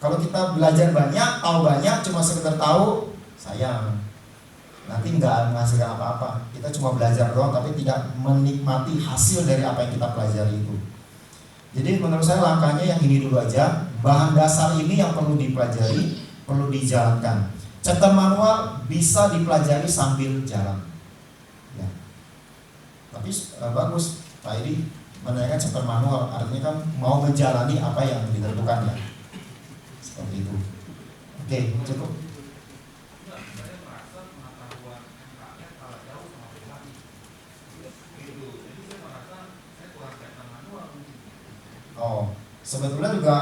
Kalau kita belajar banyak, tahu banyak, cuma sekedar tahu, sayang, nanti nggak menghasilkan apa-apa. Kita cuma belajar doang, tapi tidak menikmati hasil dari apa yang kita pelajari itu. Jadi menurut saya langkahnya yang ini dulu aja. Bahan dasar ini yang perlu dipelajari, perlu dijalankan. Chapter manual bisa dipelajari sambil jalan. Ya. Tapi bagus, Pak Edi menanyakan chapter manual, artinya kan mau menjalani apa yang ditentukannya. Seperti itu. Oke, cukup. Oh, sebetulnya juga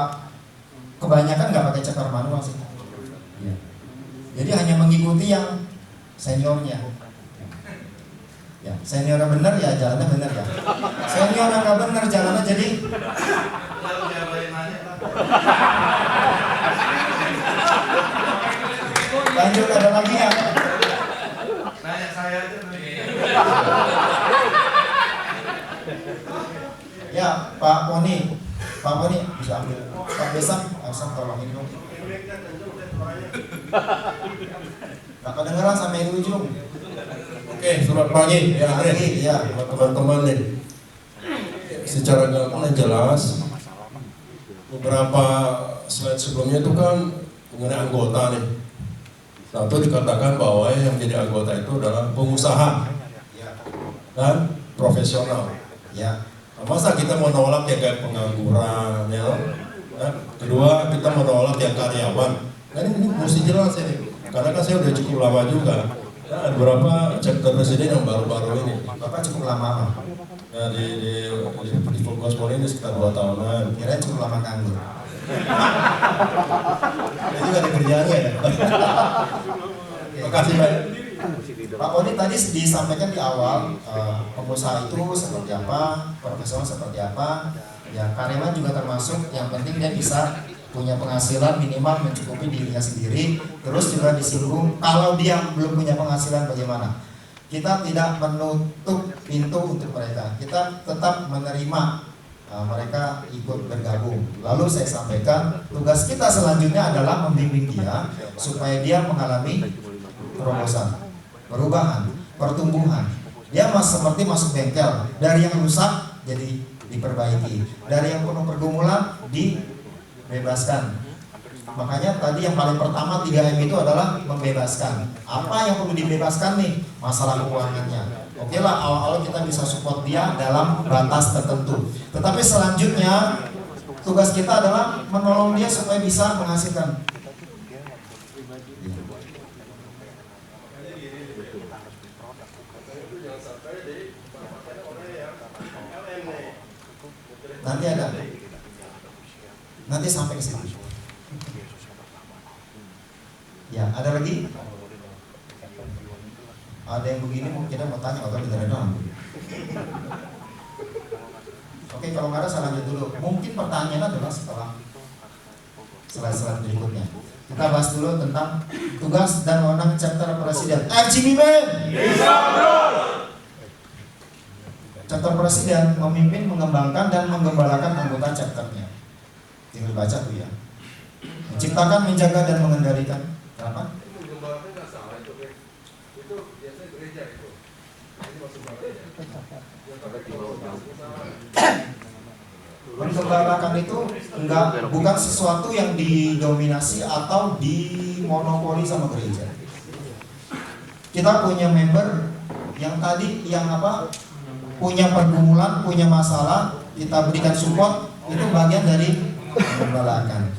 kebanyakan nggak pakai chapter manual sih. Ya. Jadi hanya mengikuti yang seniornya. Ya, seniornya benar ya jalannya benar ya. Seniornya nggak benar jalannya jadi Lanjut, ada lagi ya? Nanya saya aja Ya, Pak Poni bisa ambil. Pak Besan tolong ini dong. Nggak kedengeran sampai di ujung. Oke, selamat pagi ya Andre. Iya. Buat teman-teman nih. Secara gampang dan jelas, beberapa slide sebelumnya itu kan mengenai anggota nih. Satu dikatakan bahwa yang jadi anggota itu adalah pengusaha dan profesional. Ya. Nah, masa kita mau nolak yang kayak pengangguran, ya? Nah, kedua kita mau nolak yang karyawan. Nah ini mesti jelas ini, karena kan saya udah cukup lama juga. Nah, ada beberapa chapter presiden yang baru-baru ini. Bapak cukup lama apa? Nah, di Gospel ini sekitar 2 tahunan. Kira cukup lama nganggur. Itu juga ada kerjaannya ya. Terima kasih Pak. Pak Poni tadi disampaikan di awal, pengusaha itu seperti apa, profesional seperti apa, ya karyawan juga termasuk, yang penting dia bisa punya penghasilan minimal mencukupi dirinya sendiri. Terus juga disinggung, kalau dia belum punya penghasilan bagaimana? Kita tidak menutup pintu untuk mereka, kita tetap menerima mereka ikut bergabung. Lalu saya sampaikan, tugas kita selanjutnya adalah membimbing dia supaya dia mengalami terobosan, perubahan, pertumbuhan. Dia seperti masuk bengkel, dari yang rusak jadi diperbaiki, dari yang penuh pergumulan dibebaskan. Makanya tadi yang paling pertama 3M itu adalah membebaskan. Apa yang perlu dibebaskan nih? Masalah keuangannya. Oke lah, awal-awal kita bisa support dia dalam batas tertentu. Tetapi selanjutnya tugas kita adalah menolong dia supaya bisa menghasilkan. Nanti ada. Nanti sampai ke situ. Ya, ada lagi? Ada yang begini mungkin kita mau tanya atau beneran doang. Oke, kalau nggak ada saya lanjut dulu. Mungkin pertanyaan adalah setelah slide berikutnya. Kita bahas dulu tentang tugas dan wewenang chapter presiden. FGB men. Chapter presiden memimpin, mengembangkan dan menggembalakan anggota chapternya. Tinggal baca tuh ya. Menciptakan, menjaga dan mengendalikan. Kenapa? Menggembalakan itu bukan sesuatu yang didominasi atau dimonopoli sama gereja. Kita punya member yang tadi punya pergumulan, punya masalah, kita berikan support, itu bagian dari menggembalakan.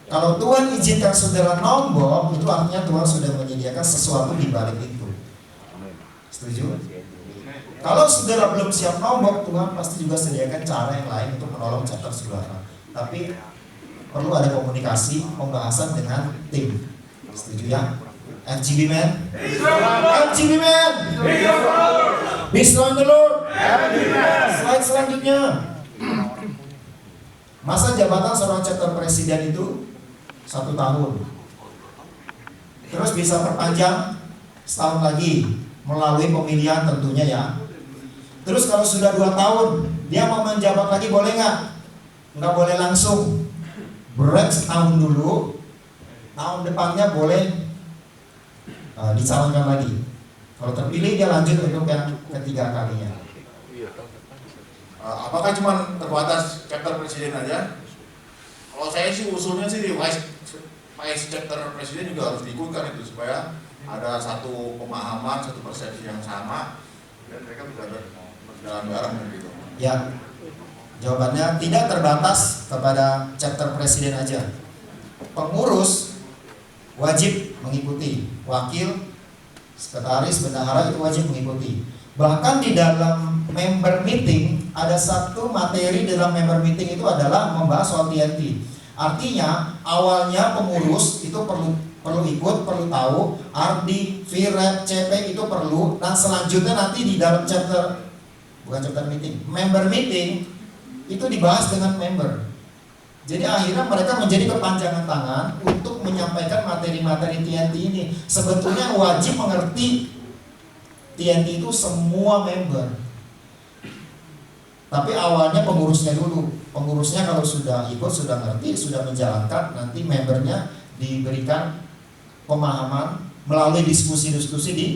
Kalau Tuhan izinkan saudara nombok, itu artinya Tuhan sudah menyediakan sesuatu di balik itu. Setuju? Kalau saudara belum siap nombok, Tuhan pasti juga sediakan cara yang lain untuk menolong chapter saudara. Tapi perlu ada komunikasi, pembahasan dengan tim. Setuju ya? FGB man? FGB man? Be strong the Lord. Slide selanjutnya. Masa jabatan seorang chapter presiden itu 1 tahun. Terus bisa perpanjang setahun lagi melalui pemilihan tentunya ya. Terus kalau sudah 2 tahun dia mau menjabat lagi boleh nggak? Nggak boleh langsung. Break setahun dulu. Tahun depannya boleh dicalonkan lagi. Kalau terpilih dia lanjut untuk yang ketiga kalinya. Apakah cuma terbatas chapter presiden aja? Kalau saya sih usulnya sih di vice chapter presiden juga harus diikutkan itu supaya ada satu pemahaman, satu persepsi yang sama dan mereka bisa berjalan bareng gitu. Ya, jawabannya tidak terbatas kepada chapter presiden aja. Pengurus wajib mengikuti, wakil, sekretaris, bendahara itu wajib mengikuti. Bahkan di dalam member meeting ada satu materi dalam member meeting itu adalah membahas soal TNT. Artinya awalnya pengurus itu perlu ikut, perlu tahu, RD, VREP, CP itu perlu, dan selanjutnya nanti di dalam member meeting itu dibahas dengan member. Jadi akhirnya mereka menjadi kepanjangan tangan untuk menyampaikan materi-materi TNT ini. Sebetulnya wajib mengerti TNT itu semua member. Tapi awalnya pengurusnya dulu. Pengurusnya kalau sudah ikut, sudah ngerti, sudah menjalankan, nanti membernya diberikan pemahaman melalui diskusi-diskusi di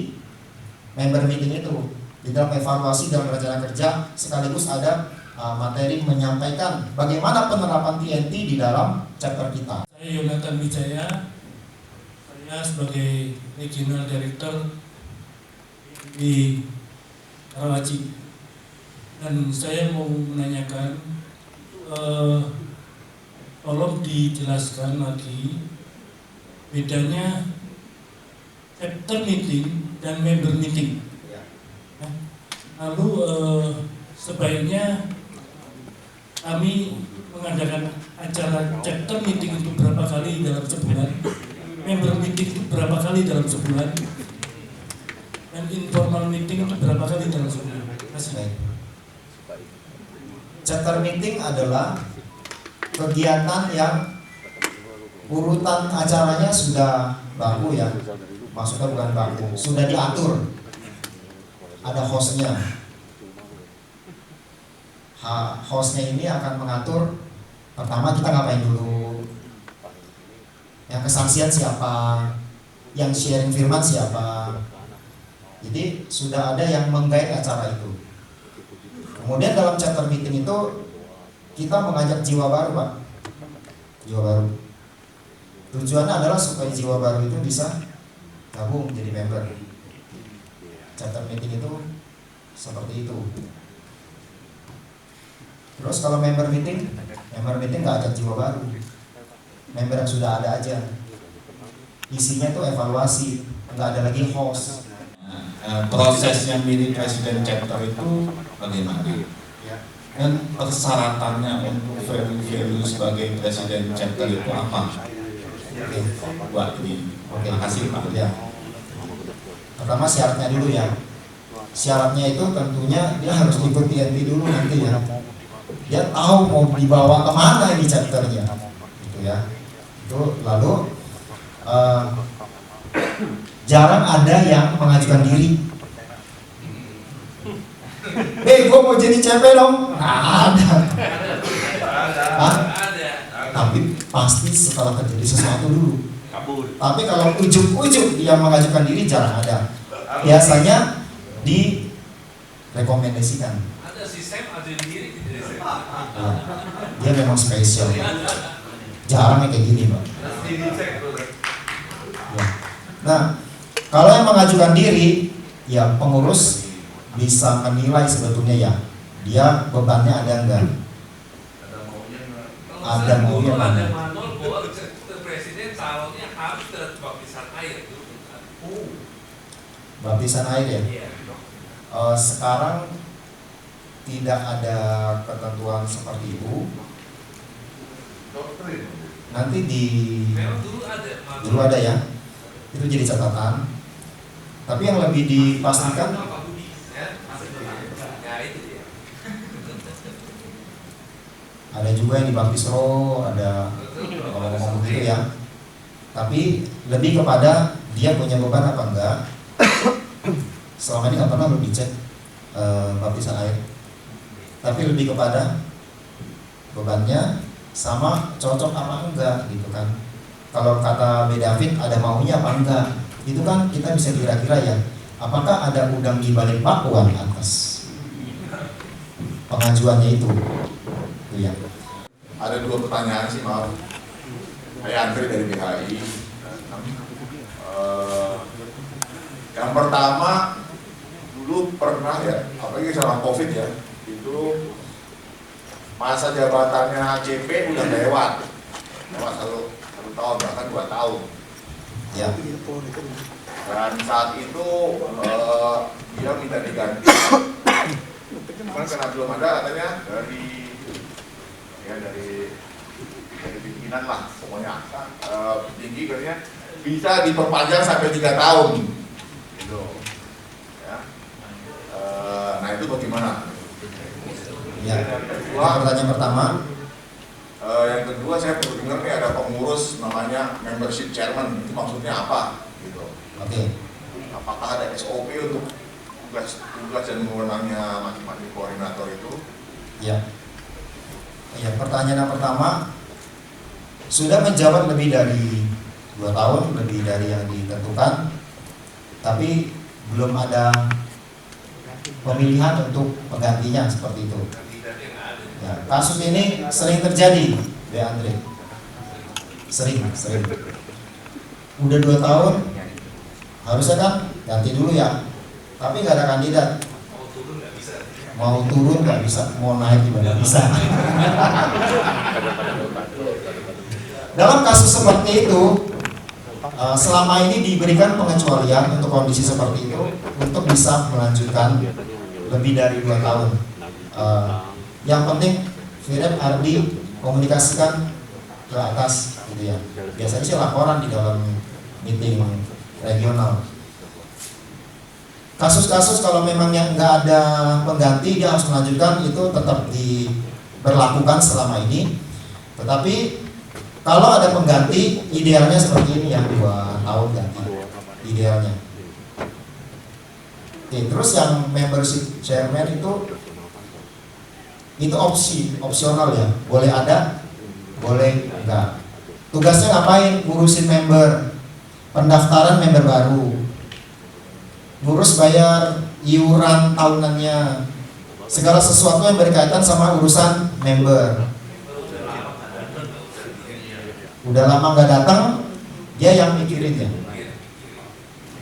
member meeting itu. Di dalam evaluasi dalam rencana kerja sekaligus ada materi menyampaikan bagaimana penerapan TNT di dalam chapter kita. Saya Yonatan Wijaya, saya sebagai Regional Director di Karawaci, dan saya mau menanyakan, tolong dijelaskan lagi bedanya chapter meeting dan member meeting. Lalu sebaiknya kami mengadakan acara chapter meeting itu berapa kali dalam sebulan, member meeting itu berapa kali dalam sebulan, dan informal meeting itu berapa kali dalam sebulan. Terima kasih. Chapter meeting adalah kegiatan yang urutan acaranya sudah baku ya, maksudnya bukan baku, sudah diatur, ada hostnya. Hostnya ini akan mengatur pertama kita ngapain dulu, yang kesaksian siapa, yang sharing firman siapa. Jadi sudah ada yang menggait acara itu. Kemudian dalam chapter meeting itu kita mengajak jiwa baru, Pak. Jiwa baru. Tujuannya adalah supaya jiwa baru itu bisa gabung jadi member. Chapter meeting itu seperti itu. Terus kalau member meeting nggak ajak jiwa baru. Member yang sudah ada aja. Isinya itu evaluasi, nggak ada lagi host. Proses yang milih presiden chapter itu bagaimana? Dan persyaratannya untuk value sebagai presiden chapter itu apa? Buat ini. Terima kasih Pak. Ya. Pertama syaratnya dulu ya. Syaratnya itu tentunya dia harus ikut TNT dulu nanti ya. Dia tahu mau dibawa kemana ini chapternya, gitu ya. Itu lalu jarang ada yang mengajukan diri. Gue mau jadi CP dong. Nggak ada. Hah? Tapi pasti setelah terjadi sesuatu dulu. Tapi kalau ujuk-ujuk dia mengajukan diri jarang ada. Biasanya direkomendasikan. Ada sistem ajuin diri. Dia memang spesial. Jarang kayak gini, Pak. Ya. Nah, kalau yang mengajukan diri, ya pengurus bisa menilai sebetulnya ya, dia bebannya ada enggak? Ada maunya ada enggak? manual bahwa presiden calonnya harus terbaptisan air. Baptisan air ya? Iya. Sekarang tidak ada ketentuan seperti itu. Nanti Memang dulu ada ya. Itu jadi catatan. Tapi yang lebih dipastikan ada juga yang dibaptis roh, ada ngomong gitu ya. Tapi lebih kepada dia punya beban apa enggak. Selama ini nggak pernah lu dicek baptisan air. Tapi lebih kepada bebannya sama cocok apa enggak gitu kan. Kalau kata B. David ada maunya apa enggak, itu kan kita bisa kira-kira ya. Apakah ada udang di balik bakwan atas pengajuannya itu ya. Ada dua pertanyaan sih, maaf. Saya Andre dari BHI. Yang pertama, dulu pernah ya, apalagi sama COVID ya, itu masa jabatannya CP udah lewat satu tahun, bahkan 2 tahun. Ya. Dan saat itu dia minta diganti. Cuman karena belum ada katanya dari pimpinan lah pokoknya tinggi katanya bisa diperpanjang sampai 3 tahun gitu ya. Nah itu bagaimana Ya. Pertanyaan pertama, Yang kedua saya perlu dengar nih ada pengurus namanya membership chairman, itu maksudnya apa? Gitu. Oke. Apakah ada SOP untuk tugas dan wewenangnya masing-masing koordinator itu? Ya. Ya, pertanyaan yang pertama, sudah menjabat lebih dari 2 tahun, lebih dari yang ditentukan, tapi belum ada pemilihan untuk penggantinya seperti itu. Ya, kasus ini sering terjadi, Be Andre. Sering. Udah 2 tahun, harusnya kan ganti dulu ya, tapi nggak ada kandidat. Mau turun nggak bisa, mau naik juga nggak bisa. Dalam kasus seperti itu, selama ini diberikan pengecualian untuk kondisi seperti itu untuk bisa melanjutkan lebih dari 2 tahun. Yang penting Firep Ardi komunikasikan ke atas gitu ya. Biasanya sih laporan di dalam meeting regional. Kasus-kasus kalau memang yang nggak ada pengganti dia harus melanjutkan, itu tetap diberlakukan selama ini. Tetapi kalau ada pengganti, idealnya seperti ini ya, 2 tahun ganti idealnya. Oke, terus yang membership chairman itu opsional ya, boleh ada, boleh enggak. Tugasnya ngapain? Ngurusin member, pendaftaran member baru, ngurus bayar iuran tahunannya, segala sesuatu yang berkaitan sama urusan member. Udah lama nggak datang, dia yang mikirin ya.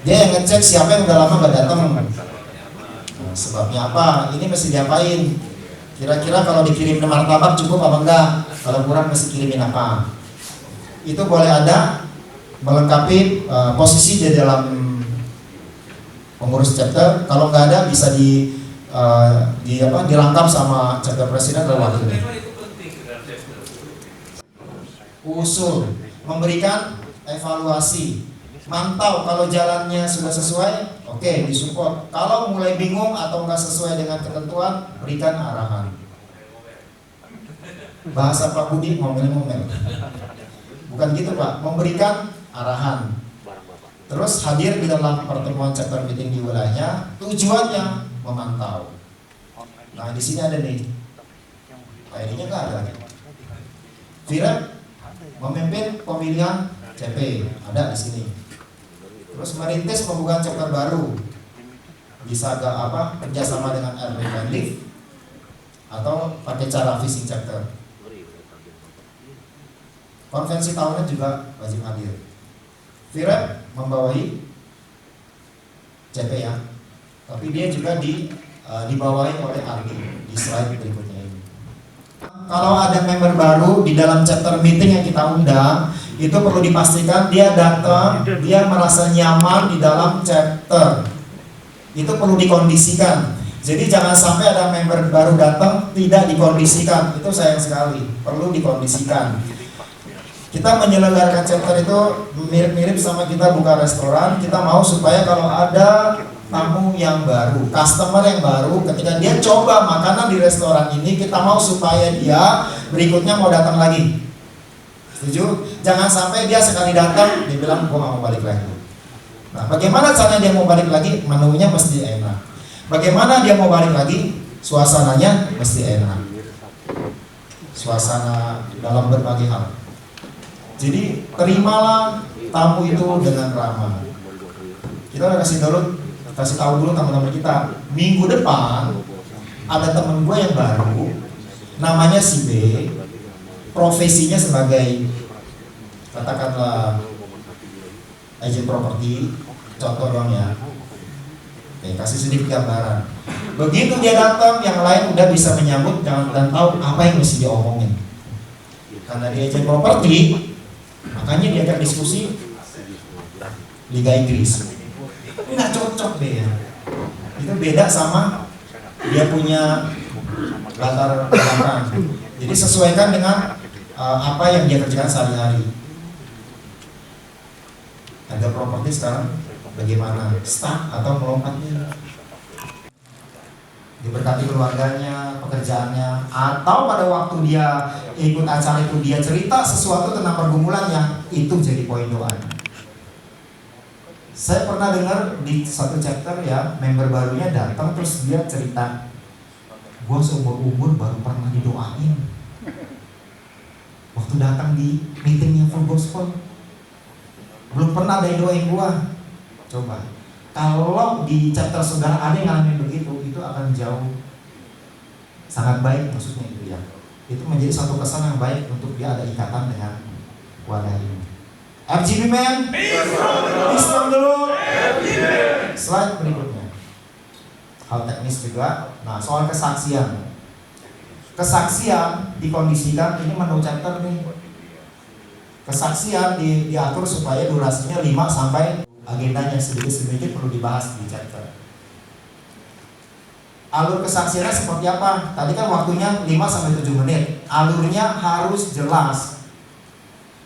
Dia yang ngecek siapa yang udah lama nggak datang. Nah, sebabnya apa? Ini mesti diapain? Kira-kira kalau dikirim martabak cukup apa enggak? Kalau kurang mesti kirimin apa? Itu boleh ada melengkapi posisi di dalam pengurus chapter. Kalau nggak ada bisa dirangkap sama chapter presiden atau wakilnya. Usul, memberikan evaluasi, mantau kalau jalannya sudah sesuai, oke, disupport. Kalau mulai bingung atau nggak sesuai dengan ketentuan, berikan arahan. Bahasa Pak Budi ngomel-ngomel. Bukan gitu Pak, memberikan arahan. Terus hadir di dalam pertemuan chapter meeting di wilayahnya, tujuannya memantau. Nah di sini ada nih, ID-nya nggak ada lagi. Firep memimpin pemilihan CP, ada di sini. Terus merintis pembukaan chapter baru, bisa kerjasama dengan RP Bandif atau pakai cara phishing chapter. Konvensi tahunan juga wajib hadir. Firep membawahi CP ya, tapi dia juga dibawahi oleh Ardi di slide berikutnya ini. Kalau ada member baru di dalam chapter meeting yang kita undang, itu perlu dipastikan dia datang, dia merasa nyaman di dalam chapter. Itu perlu dikondisikan. Jadi jangan sampai ada member baru datang tidak dikondisikan. Itu sayang sekali. Perlu dikondisikan. Kita menyelenggarakan chapter itu mirip-mirip sama kita buka restoran. Kita mau supaya kalau ada tamu yang baru, customer yang baru, ketika dia coba makanan di restoran ini, kita mau supaya dia berikutnya mau datang lagi. Setuju? Jangan sampai dia sekali datang, dia bilang gua nggak mau balik lagi. Nah, bagaimana caranya dia mau balik lagi? Menunya mesti enak. Bagaimana dia mau balik lagi? Suasananya mesti enak. Suasana dalam berbagai hal. Jadi terimalah tamu itu dengan ramah. Kita udah kasih tahu dulu teman-teman kita, minggu depan ada temen gue yang baru, namanya si B, profesinya sebagai katakanlah agent properti, contoh dong ya. Oke, kasih sedikit gambaran. Begitu dia datang, yang lain udah bisa menyambut dan tahu apa yang mesti diomongin. Karena dia agent properti, makanya dia akan diskusi Liga Inggris. Nggak cocok deh ya. Itu beda sama dia punya latar belakang. Jadi sesuaikan dengan apa yang dia kerjakan sehari-hari. Harga properti sekarang bagaimana? Stuck atau melompatnya? Diberkati keluarganya, pekerjaannya, atau pada waktu dia ikut acara itu dia cerita sesuatu tentang pergumulannya, itu jadi poin doanya. Saya pernah dengar di satu chapter ya, member barunya datang terus dia cerita, gue seumur umur baru pernah didoain waktu datang di meetingnya Full Gospel, belum pernah ada yang doain gue. Coba kalau di chapter saudara ada yang ngalamin begitu, itu akan jauh sangat baik, maksudnya itu ya. Itu menjadi satu kesan yang baik untuk dia ada ikatan dengan wadah ini. FGB men, Islam dulu. Slide berikutnya. Hal teknis juga. Nah, soal kesaksian. Kesaksian dikondisikan, ini menu chapter nih. Kesaksian diatur supaya durasinya 5 sampai agendanya sedikit-sedikit perlu dibahas di chapter. Alur kesaksiannya seperti apa? Tadi kan waktunya 5 sampai 7 menit. Alurnya harus jelas.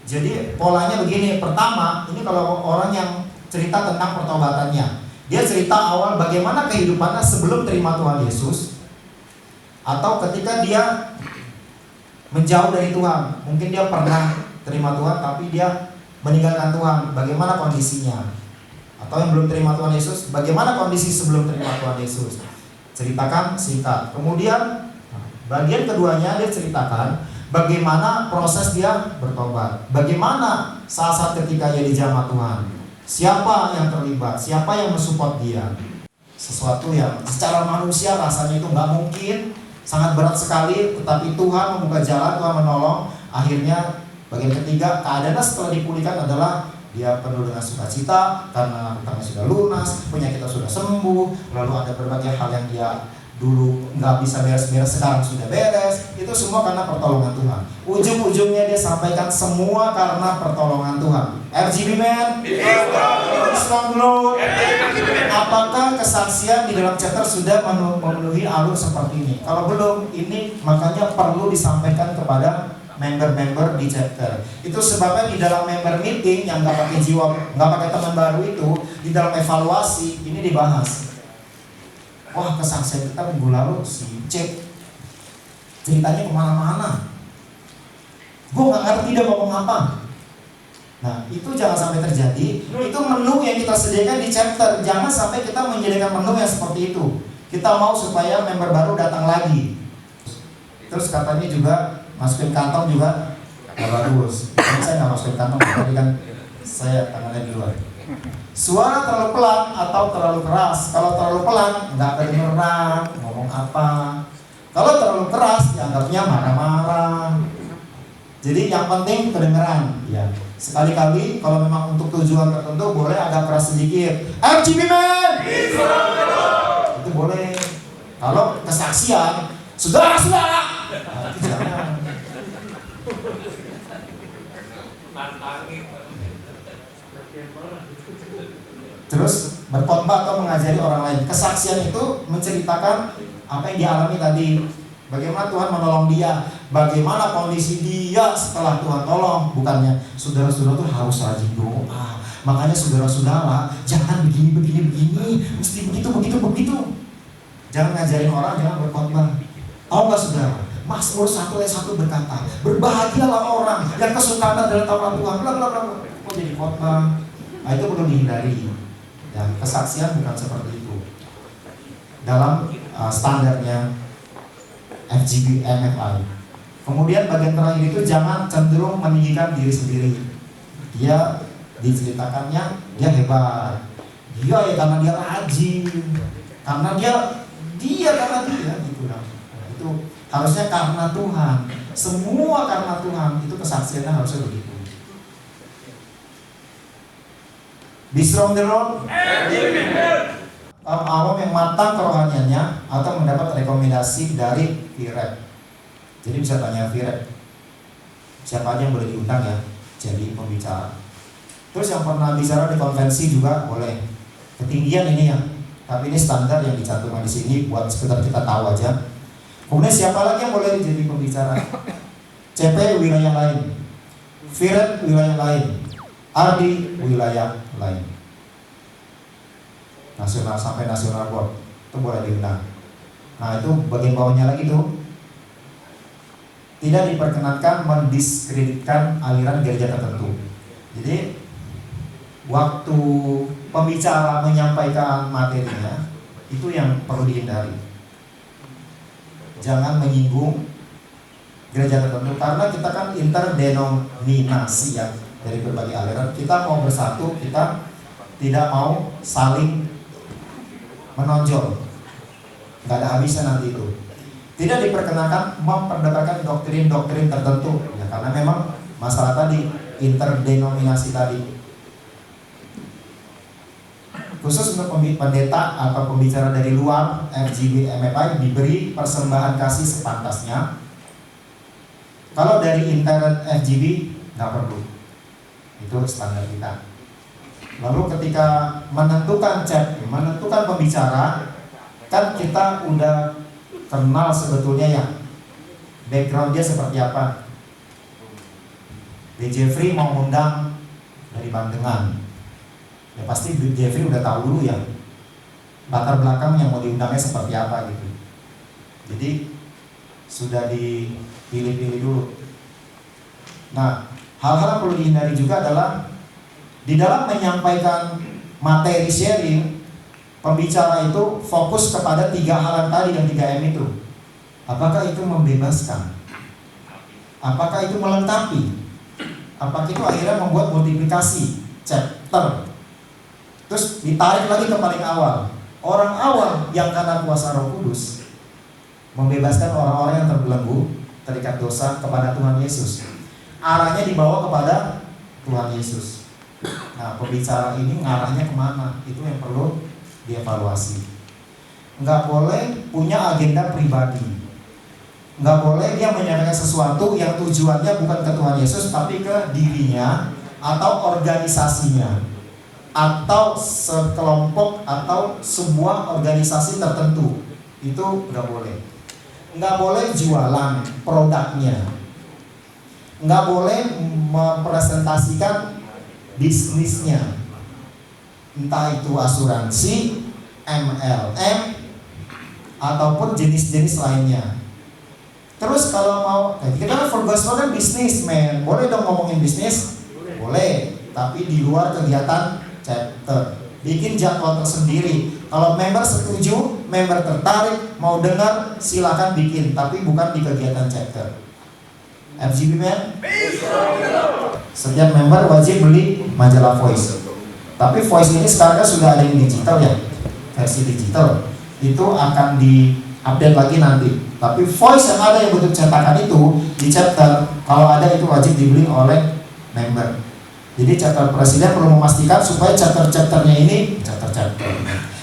Jadi polanya begini. Pertama, ini kalau orang yang cerita tentang pertobatannya, dia cerita awal bagaimana kehidupannya sebelum terima Tuhan Yesus, atau ketika dia menjauh dari Tuhan. Mungkin dia pernah terima Tuhan tapi dia meninggalkan Tuhan, bagaimana kondisinya. Atau yang belum terima Tuhan Yesus, bagaimana kondisi sebelum terima Tuhan Yesus. Ceritakan singkat. Kemudian bagian keduanya dia ceritakan bagaimana proses dia bertobat, bagaimana saat-saat ketika dia dijamah Tuhan, siapa yang terlibat, siapa yang mensupport dia. Sesuatu yang secara manusia rasanya itu nggak mungkin, sangat berat sekali, tetapi Tuhan membuka jalan, Tuhan menolong. Akhirnya bagian ketiga, keadaannya setelah dipulihkan adalah dia penuh dengan sukacita karena hutangnya sudah lunas, penyakitnya sudah sembuh, lalu ada berbagai hal yang dia dulu nggak bisa beres-beres sekarang sudah beres. Itu semua karena pertolongan Tuhan. Ujung-ujungnya dia sampaikan semua karena pertolongan Tuhan. FGB men, Islam dulu. Apakah kesaksian di dalam chapter sudah memenuhi alur seperti ini? Kalau belum, ini makanya perlu disampaikan kepada member-member di chapter. Itu sebabnya di dalam member meeting yang nggak pakai jiwa, nggak pakai teman baru itu, di dalam evaluasi ini dibahas. Wah, kesaksian kita minggu lalu si C ceritanya kemana-mana, gue nggak ngerti dia ngomong apa. Nah, itu jangan sampai terjadi. Itu menu yang kita sediakan di chapter. Jangan sampai kita menyediakan menu yang seperti itu. Kita mau supaya member baru datang lagi. Terus katanya juga masukin kantong juga nggak bagus. Saya nggak masukin kantong, tadi kan saya tangannya di luar. Suara terlalu pelan atau terlalu keras. Kalau terlalu pelan nggak kedengeran ngomong apa. Kalau terlalu keras dianggapnya marah-marah. Jadi yang penting kedengeran. Ya, sekali-kali kalau memang untuk tujuan tertentu boleh agak keras sedikit. FGB man, itu boleh. Kalau kesaksian, saudara-saudara, nah, itu jangan. Terus berkhotbah atau mengajari orang lain. Kesaksian itu menceritakan apa yang dialami tadi. Bagaimana Tuhan menolong dia, bagaimana kondisi dia setelah Tuhan tolong. Bukannya saudara-saudara tuh harus rajin doa. Makanya saudara-saudara jangan begini, mesti begitu. Jangan ngajarin orang, jangan berkhotbah. Tahu nggak saudara? Mazmur 1 ayat 1 berkata, berbahagialah orang yang kesukaan adalah taurat Tuhan. Kok jadi khotbah? Nah, itu perlu dihindari. Dan kesaksian bukan seperti itu. Dalam standarnya FGB MFI. Kemudian bagian terakhir itu jangan cenderung meninggikan diri sendiri. Dia diceritakannya dia hebat. Dia ya karena dia rajin. Karena dia gitu lah. Itu harusnya karena Tuhan. Semua karena Tuhan. Itu kesaksiannya harusnya begitu. Be strong the road. Awam yang matang kerohaniannya atau mendapat rekomendasi dari Viret. Jadi bisa tanya Viret, siapa aja yang boleh diundang ya jadi pembicara. Terus yang pernah bicara di konvensi juga boleh. Ketinggian ini ya, tapi ini standar yang dicantumkan di sini buat sekedar kita tahu aja. Kemudian siapa lagi yang boleh jadi pembicara? CP wilayah lain, Viret wilayah lain, Ardi wilayah lain. Nasional sampai nasional board itu boleh diundang. Nah, itu bagian bawahnya lagi tuh tidak diperkenankan mendiskreditkan aliran gereja tertentu. Jadi waktu pembicara menyampaikan materinya, itu yang perlu dihindari. Jangan menyinggung gereja tertentu, karena kita kan interdenominasi ya, dari berbagai aliran. Kita mau bersatu, kita tidak mau saling menonjol. Nggak ada habisnya nanti itu. Tidak diperkenakan memperdebatkan doktrin-doktrin tertentu ya, karena memang masalah tadi interdenominasi tadi. Khusus untuk pendeta atau pembicara dari luar FGB MFI diberi persembahan kasih sepantasnya. Kalau dari internet FGB nggak perlu, itu standar kita. Lalu ketika menentukan pembicara, kan kita udah kenal sebetulnya ya background dia seperti apa. B. Jeffrey mau undang dari Bandengan, ya pasti B. Jeffrey udah tahu dulu ya latar belakang yang mau diundangnya seperti apa gitu. Jadi sudah dipilih-pilih dulu. Nah, hal-hal yang perlu dihindari juga adalah di dalam menyampaikan materi sharing, pembicara itu fokus kepada 3 hal yang tadi, yang 3M itu. Apakah itu membebaskan? Apakah itu melengkapi? Apakah itu akhirnya membuat multiplikasi chapter? Terus ditarik lagi ke paling awal. Orang awal yang karena kuasa Roh Kudus membebaskan orang-orang yang terbelenggu, terikat dosa kepada Tuhan Yesus. Arahnya dibawa kepada Tuhan Yesus. Nah, pembicara ini ngarahnya kemana? Itu yang perlu dievaluasi. Nggak boleh punya agenda pribadi. Nggak boleh dia menyampaikan sesuatu yang tujuannya bukan ke Tuhan Yesus, tapi ke dirinya atau organisasinya, atau sekelompok atau sebuah organisasi tertentu. Itu nggak boleh. Nggak boleh jualan produknya. Nggak boleh mempresentasikan bisnisnya, entah itu asuransi, MLM, ataupun jenis-jenis lainnya. Terus kalau mau, kita kan for gospel kan bisnismen, boleh dong ngomongin bisnis? Boleh, tapi di luar kegiatan chapter. Bikin jadwal tersendiri. Kalau member setuju, member tertarik, mau dengar, silakan bikin, tapi bukan di kegiatan chapter. FGB man? Setiap member wajib beli majalah Voice. Tapi Voice ini sekarang sudah ada yang digital ya, versi digital. Itu akan di-update lagi nanti. Tapi Voice yang ada yang bentuk cetakan itu di chapter, kalau ada itu wajib dibeli oleh member. Jadi chapter presiden perlu memastikan supaya chapter-chapternya ini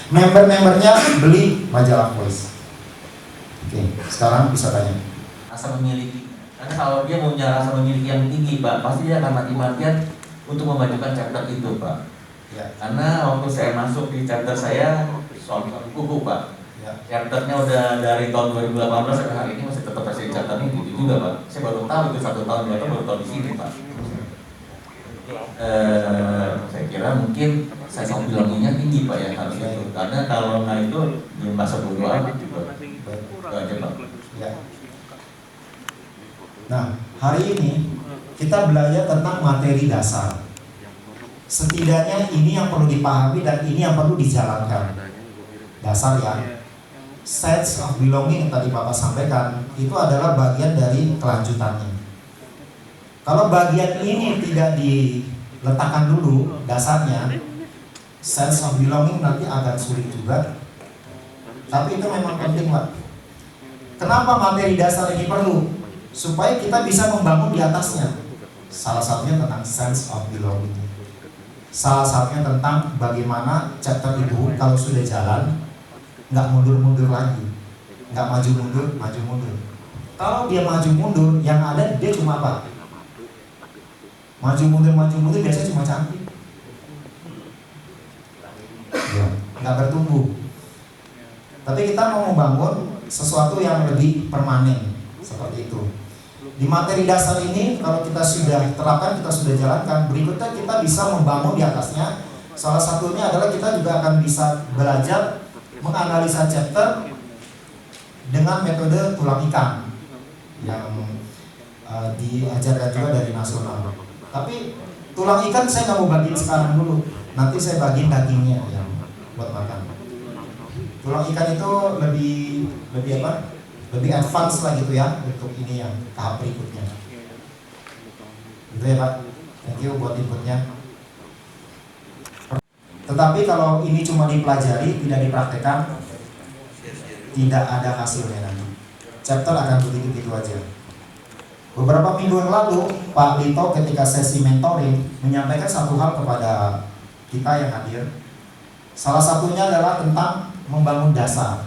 member-membernya beli majalah Voice. Oke, sekarang bisa tanya. Rasa memiliki, karena kalau dia punya rasa memiliki yang tinggi, Pak, pasti dia akan mati-matian untuk memajukan chapter itu, Pak. Ya. Karena waktu saya masuk di chapter saya soal kuku, Pak. Ya. Chapternya udah dari tahun 2018 sampai hari ini masih tetap masih di chapter ini gitu juga, Pak. Saya baru tahu itu 1 tahun, 2 tahun baru tahu di sini, Pak. Saya kira mungkin saya mau bilangnya tinggi, Pak, ya harus itu. Karena kalau nggak itu belum bahasa bodoh amat juga. Itu aja, Pak. Ya. Nah, hari ini kita belajar tentang materi dasar. Setidaknya ini yang perlu dipahami dan ini yang perlu dijalankan. Dasar ya. Sense of belonging yang tadi Bapak sampaikan itu adalah bagian dari kelanjutannya. Kalau bagian ini tidak diletakkan dulu dasarnya, sense of belonging nanti agak sulit juga. Tapi itu memang penting, Pak. Kenapa materi dasar ini perlu? Supaya kita bisa membangun di atasnya. Salah satunya tentang sense of belonging. Salah satunya tentang bagaimana chapter itu kalau sudah jalan nggak mundur-mundur lagi, nggak maju mundur. Kalau dia maju mundur, yang ada dia cuma apa? Maju mundur biasanya cuma cantik, ya, nggak bertumbuh. Tapi kita mau membangun sesuatu yang lebih permanen seperti itu. Di materi dasar ini kalau kita sudah terapkan, kita sudah jalankan, berikutnya kita bisa membangun di atasnya. Salah satunya adalah kita juga akan bisa belajar menganalisa chapter dengan metode tulang ikan yang diajarkan juga dari nasional. Tapi tulang ikan saya nggak mau bagiin sekarang dulu, nanti saya bagiin dagingnya yang buat makan. Tulang ikan itu lebih apa? Lebih advance lah gitu ya untuk ini yang tahap berikutnya. Gitu ya Pak. Thank you buat inputnya. Tetapi kalau ini cuma dipelajari, tidak dipraktekkan, tidak ada hasilnya nanti. Chapter akan begitu-begitu aja. Beberapa minggu yang lalu, Pak Lito ketika sesi mentoring menyampaikan satu hal kepada kita yang hadir. Salah satunya adalah tentang membangun dasar.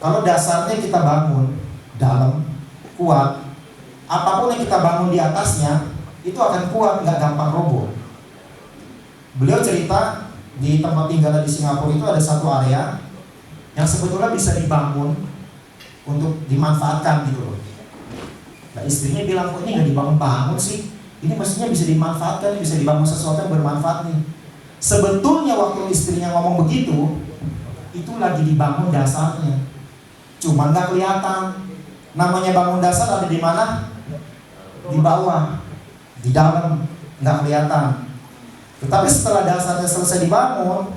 Kalau dasarnya kita bangun dalam, kuat, apapun yang kita bangun di atasnya itu akan kuat, nggak gampang roboh. Beliau cerita di tempat tinggal di Singapura itu ada satu area yang sebetulnya bisa dibangun untuk dimanfaatkan gitu loh. Nah, istrinya bilang, kok ini nggak dibangun-bangun sih? Ini mestinya bisa dimanfaatkan, bisa dibangun sesuatu yang bermanfaat nih. Sebetulnya waktu istrinya ngomong begitu, itu lagi dibangun dasarnya. Cuma nggak kelihatan. Namanya bangun dasar ada di mana? Di bawah, di dalam, nggak kelihatan. Tetapi setelah dasarnya selesai dibangun,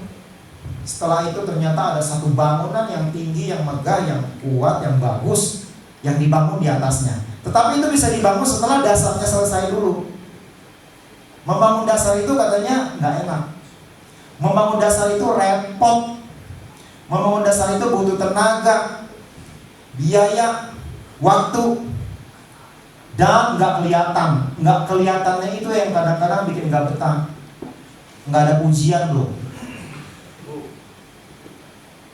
setelah itu ternyata ada satu bangunan yang tinggi, yang megah, yang kuat, yang bagus, yang dibangun di atasnya. Tetapi itu bisa dibangun setelah dasarnya selesai dulu. Membangun dasar itu katanya nggak enak. Membangun dasar itu repot. Membangun dasar itu butuh tenaga, biaya, waktu, dan nggak kelihatan. Nggak kelihatannya itu yang kadang-kadang bikin nggak betah. Nggak ada pujian loh.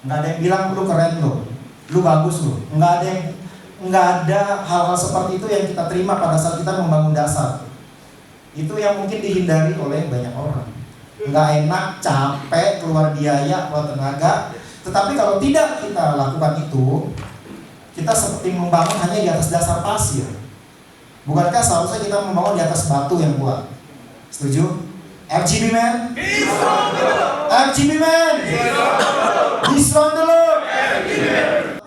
Nggak ada yang bilang lu keren loh, lu bagus loh. Nggak ada hal-hal seperti itu yang kita terima pada saat kita membangun dasar. Itu yang mungkin dihindari oleh banyak orang. Nggak enak, capek, keluar biaya, keluar tenaga. Tetapi kalau tidak kita lakukan itu, kita seperti membangun hanya di atas dasar pasir. Bukankah seharusnya kita membangun di atas batu yang kuat? Setuju? FGB man? FGB man? He's from the Lord.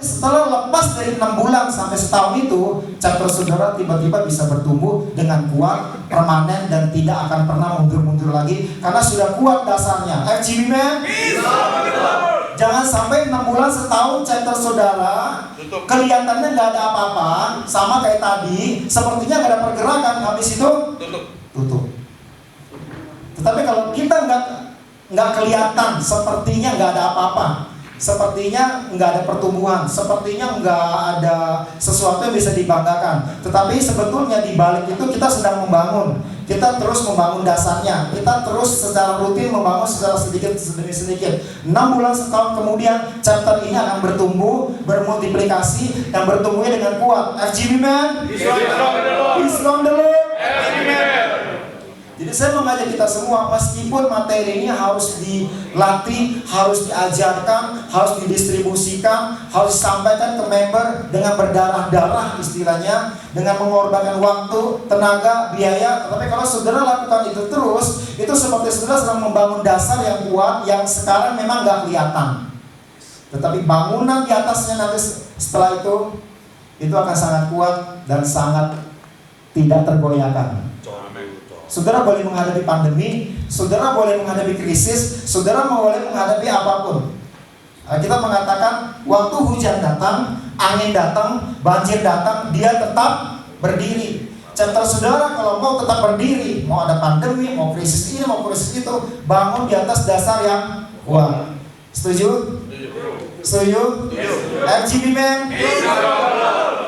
Setelah lepas dari 6 bulan sampai setahun itu, chapter saudara tiba-tiba bisa bertumbuh dengan kuat, permanen, dan tidak akan pernah mundur-mundur lagi karena sudah kuat dasarnya. FGB man? Jangan sampai 6 bulan setahun chapter saudara kelihatannya nggak ada apa-apa, sama kayak tadi, sepertinya nggak ada pergerakan, habis itu tutup. Tetapi kalau kita nggak kelihatan, sepertinya nggak ada apa-apa, sepertinya nggak ada pertumbuhan, sepertinya nggak ada sesuatu yang bisa dibanggakan. Tetapi sebetulnya di balik itu kita sedang membangun, kita terus membangun dasarnya, kita terus secara rutin membangun secara sedikit demi sedikit. 6 bulan setahun kemudian chapter ini akan bertumbuh, bermultiplikasi, dan bertumbuhnya dengan kuat. FGB man? He's from the Lord. Jadi saya mengajak kita semua, meskipun materi ini harus dilatih, harus diajarkan, harus didistribusikan, harus disampaikan ke member dengan berdarah-darah istilahnya, dengan mengorbankan waktu, tenaga, biaya. Tapi kalau saudara lakukan itu terus, itu seperti saudara sedang membangun dasar yang kuat, yang sekarang memang nggak kelihatan. Tetapi bangunan di atasnya nanti setelah itu akan sangat kuat dan sangat tidak tergoyahkan. Saudara boleh menghadapi pandemi, saudara boleh menghadapi krisis, saudara boleh menghadapi apapun. Kita mengatakan waktu hujan datang, angin datang, banjir datang, dia tetap berdiri. Chapter saudara kalau mau tetap berdiri, mau ada pandemi, mau krisis ini, mau krisis itu, bangun di atas dasar yang kuat. Setuju? Setuju? FGB man?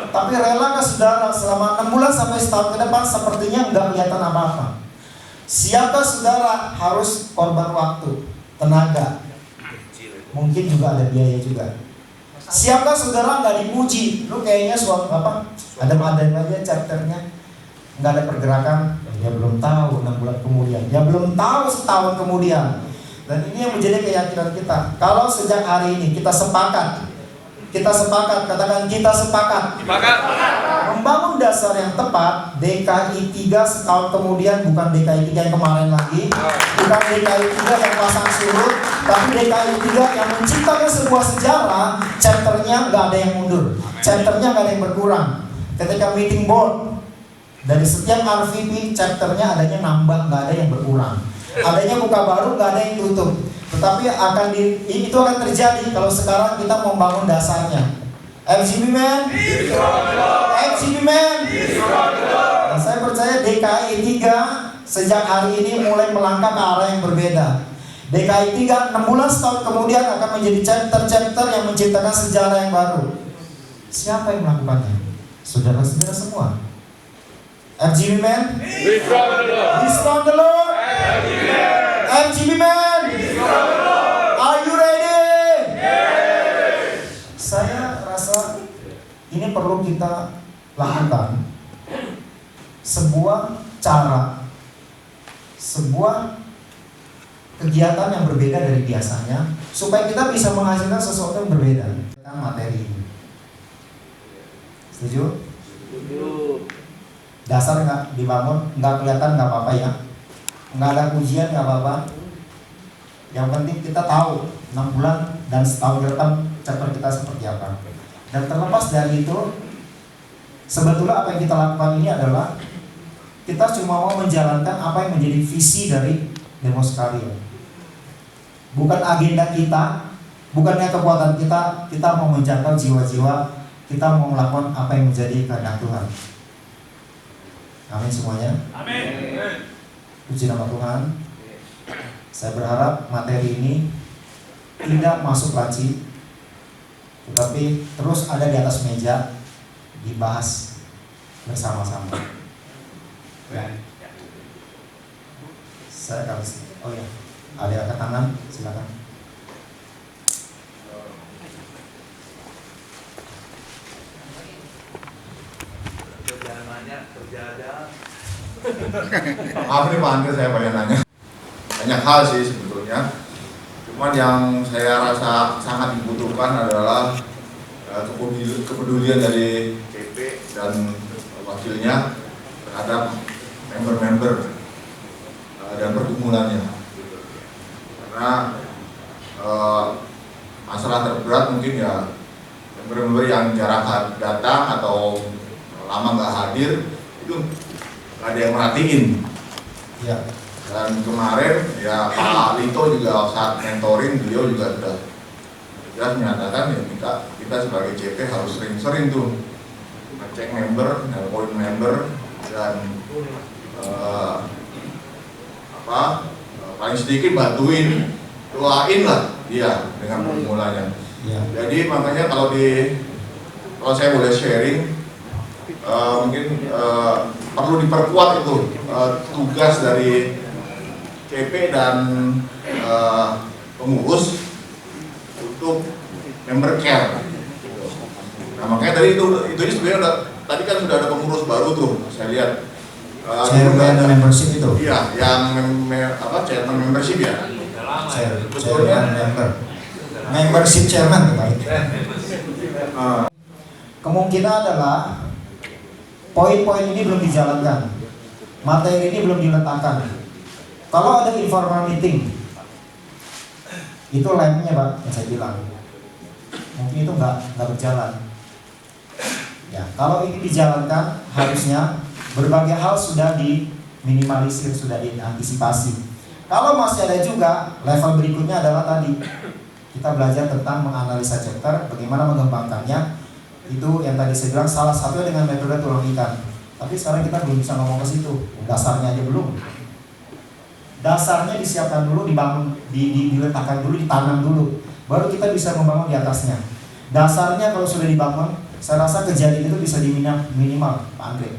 Tapi rela ke saudara selama 6 bulan sampai setahun ke depan sepertinya nggak kelihatan apa-apa. Siapkah saudara harus korban waktu, tenaga, mungkin juga ada biaya juga. Siapkah saudara nggak dipuji? Lu kayaknya suatu apa? Ada aja chapternya, nggak ada pergerakan. Ya belum tahu 6 bulan kemudian, ya belum tahu setahun kemudian. Dan ini yang menjadi keyakinan kita. Kalau sejak hari ini kita sepakat, katakan kita sepakat. Membangun dasar yang tepat, DKI 3 setahun kemudian bukan DKI 3 yang kemarin lagi, bukan DKI 3 yang pasang surut, tapi DKI 3 yang menciptakan sebuah sejarah. Chapternya nggak ada yang mundur, chapternya nggak ada yang berkurang, ketika meeting board, dari setiap RVP chapternya adanya nambah, nggak ada yang berulang. Adanya buka baru, nggak ada yang tutup. Tetapi itu akan terjadi kalau sekarang kita membangun dasarnya. FGB man, FGB man. Nah, saya percaya DKI 3 sejak hari ini mulai melangkah ke arah yang berbeda. DKI 3 6 bulan setahun kemudian akan menjadi chapter-chapter yang menciptakan sejarah yang baru. Siapa yang melakukannya? Saudara-saudara semua. FGB man, be strong the Lord. FGB man, are you ready? Saya rasa ini perlu kita lakukan sebuah cara, sebuah kegiatan yang berbeda dari biasanya, supaya kita bisa menghasilkan sesuatu yang berbeda. Materi ini, setuju? Dasar nggak dibangun, nggak kelihatan nggak apa-apa ya, nggak ada ujian nggak apa-apa. Yang penting kita tahu 6 bulan dan setahun ke depan chapter kita seperti apa. Dan terlepas dari itu, sebetulnya apa yang kita lakukan ini adalah kita cuma mau menjalankan apa yang menjadi visi dari Demos Karya. Bukan agenda kita, bukannya kekuatan kita, kita mau menjangkau jiwa-jiwa, kita mau melakukan apa yang menjadi kehendak Tuhan. Amin semuanya. Amin. Puji nama Tuhan. Saya berharap materi ini tidak masuk laci, tetapi terus ada di atas meja, dibahas bersama-sama. Ya. Saya kasih. Oh ya, ada angkat tangan, silakan. Maaf nih Pak Andre, saya pengen nanya. Banyak hal sih sebetulnya. Cuman yang saya rasa sangat dibutuhkan adalah kepedulian dari CP dan wakilnya terhadap member-member dan pergumulannya. Karena masalah terberat mungkin ya member-member yang jarang datang atau lama nggak hadir itu nggak ada yang merhatiin. Ya. Dan kemarin ya Pak Lito juga saat mentoring, beliau juga sudah jelas menyatakan ya kita sebagai CP harus sering-sering tuh ngecek member, nelpon member dan paling sedikit bantuin, doain lah dia dengan permulanya. Ya. Jadi makanya kalau saya boleh sharing, mungkin perlu diperkuat itu tugas dari CP dan pengurus untuk member care. Nah makanya tadi itu sebenarnya tadi kan sudah ada pengurus baru tuh, saya lihat. Chairman membership itu. Iya, yang chairman membership ya. Chairman member. Membership chairman baik. Kemungkinan adalah poin-poin ini belum dijalankan, materi ini belum diletakkan. Kalau ada informal meeting, itu lemnya Pak, yang saya bilang, mungkin itu nggak berjalan. Ya, kalau ini dijalankan, harusnya berbagai hal sudah diminimalisir, sudah diantisipasi. Kalau masih ada juga, level berikutnya adalah tadi kita belajar tentang menganalisa chapter, bagaimana mengembangkannya. Itu yang tadi saya bilang salah satunya dengan metode tulang ikan. Tapi sekarang kita belum bisa ngomong ke situ, dasarnya aja belum. Dasarnya disiapkan dulu, dibangun, diletakkan dulu, ditanam dulu, baru kita bisa membangun di atasnya. Dasarnya kalau sudah dibangun, saya rasa kejadian itu bisa minimal, Pak Andre.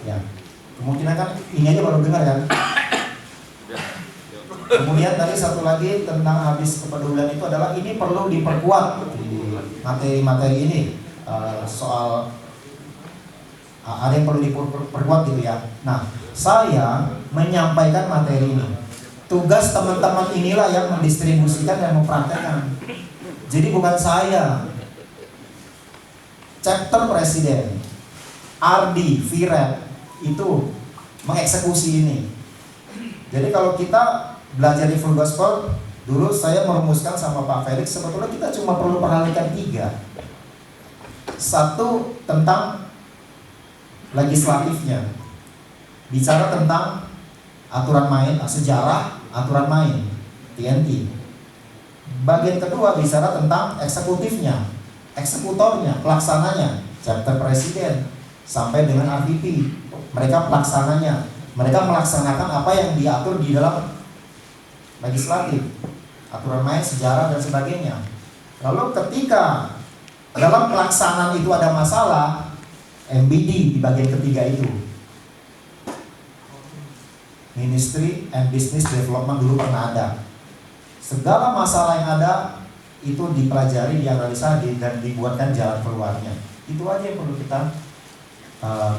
Ya, kemungkinan kan ini aja baru dengar kan. Kemudian tadi satu lagi tentang habis kepedulian itu adalah ini perlu diperkuat di materi-materi ini, soal ada yang perlu diperkuat gitu ya. Nah, saya menyampaikan materi ini. Tugas teman-teman inilah yang mendistribusikan dan mempraktekkan. Jadi bukan saya. Chapter presiden, RD, VREP itu mengeksekusi ini. Jadi kalau kita belajar di Full Gospel, dulu saya merumuskan sama Pak Felix, sebetulnya kita cuma perlu perhatikan 3. Satu tentang legislatifnya, bicara tentang aturan main, sejarah aturan main TNT. Bagian kedua bicara tentang eksekutifnya, eksekutornya, pelaksananya, chapter presiden sampai dengan RVP. Mereka pelaksananya, mereka melaksanakan apa yang diatur di dalam legislatif, aturan main, sejarah dan sebagainya. Lalu ketika dalam pelaksanaan itu ada masalah, MBD di bagian ketiga itu, Ministry and Business Development dulu pernah ada. Segala masalah yang ada itu dipelajari, dianalisa dan dibuatkan jalan keluarnya. Itu aja yang perlu kita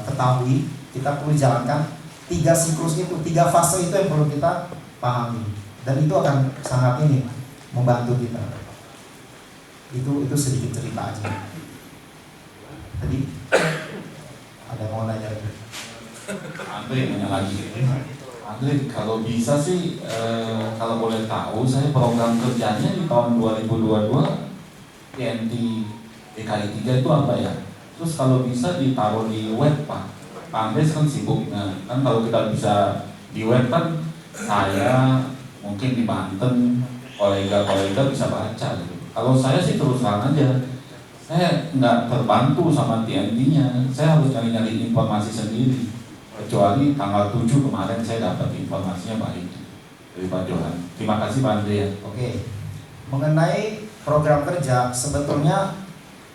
ketahui. Kita perlu jalankan 3 siklus itu, 3 fase itu yang perlu kita pahami. Dan itu akan sangat membantu kita. Itu sedikit cerita aja. Tadi ada yang mau nanya lagi? Andre nanya lagi. Andre, kalau bisa sih, kalau boleh tahu, saya program kerjanya di tahun 2022 TNT DKI 3 itu apa ya? Terus kalau bisa ditaruh di web, Pak. Pak Andres kan sibuk, kan kalau kita bisa di web kan saya mungkin di Banten, kolega-kolega bisa baca gitu. Kalau saya sih terus terang aja, saya nggak terbantu sama TNT-nya, saya harus nyari-nyari informasi sendiri. Kecuali tanggal 7 kemarin saya dapat informasinya baik dari Pak Johan. Terima kasih Pak Andre ya. Oke, mengenai program kerja, sebetulnya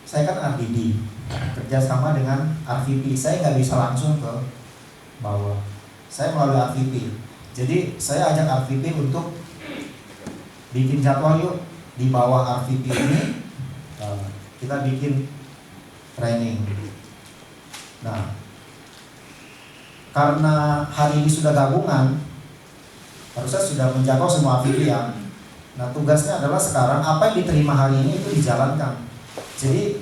saya kan RDD, kerjasama dengan RVP. Saya nggak bisa langsung ke bawah, saya melalui RVP. Jadi saya ajak RVP untuk bikin jadwal yuk. Di bawah RVP ini kita bikin training. Nah, karena hari ini sudah gabungan, harusnya sudah menjangkau semua RVP ya. Nah, tugasnya adalah sekarang apa yang diterima hari ini itu dijalankan. Jadi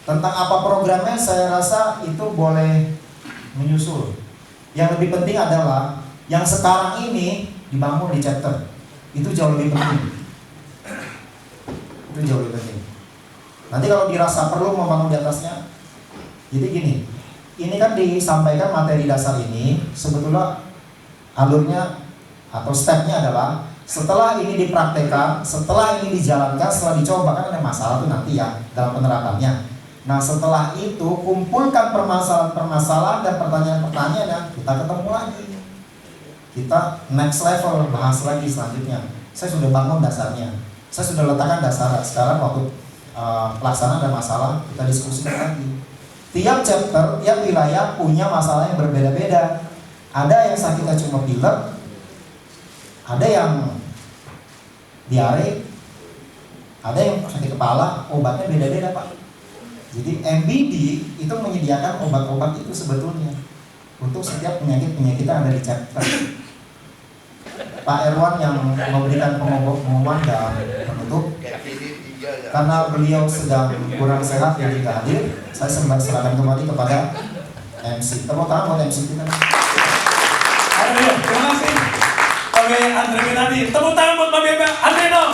tentang apa programnya saya rasa itu boleh menyusul. Yang lebih penting adalah yang sekarang ini dibangun di chapter. Itu jauh lebih penting. Itu jauh lebih penting. Nanti kalau dirasa perlu membangun di atasnya, jadi gini, ini kan disampaikan materi dasar ini, sebetulnya alurnya atau stepnya adalah setelah ini dipraktekkan, setelah ini dijalankan, setelah dicoba, kan ada masalah tuh nanti ya dalam penerapannya. Nah setelah itu kumpulkan permasalahan-permasalahan dan pertanyaan-pertanyaannya, kita ketemu lagi, kita next level bahas lagi selanjutnya. Saya sudah bangun dasarnya, saya sudah letakkan dasar. Sekarang waktu pelaksanaan ada masalah, kita diskusikan lagi. Tiap chapter, tiap wilayah punya masalah yang berbeda-beda. Ada yang sakitnya cuma pilek, ada yang diare, ada yang sakit kepala, obatnya beda-beda Pak. Jadi MBD itu menyediakan obat-obat itu sebetulnya untuk setiap penyakit-penyakit yang ada di chapter. Pak Erwan yang memberikan pengumuman dan penutup, karena beliau sedang kurang sehat jadi nggak hadir, saya serahkan kembali kepada MC. Tepuk tangan buat MC kita. Terima kasih. Oke, Andre Benadi. Tepuk tangan buat Mbak Bebe. Andre dong.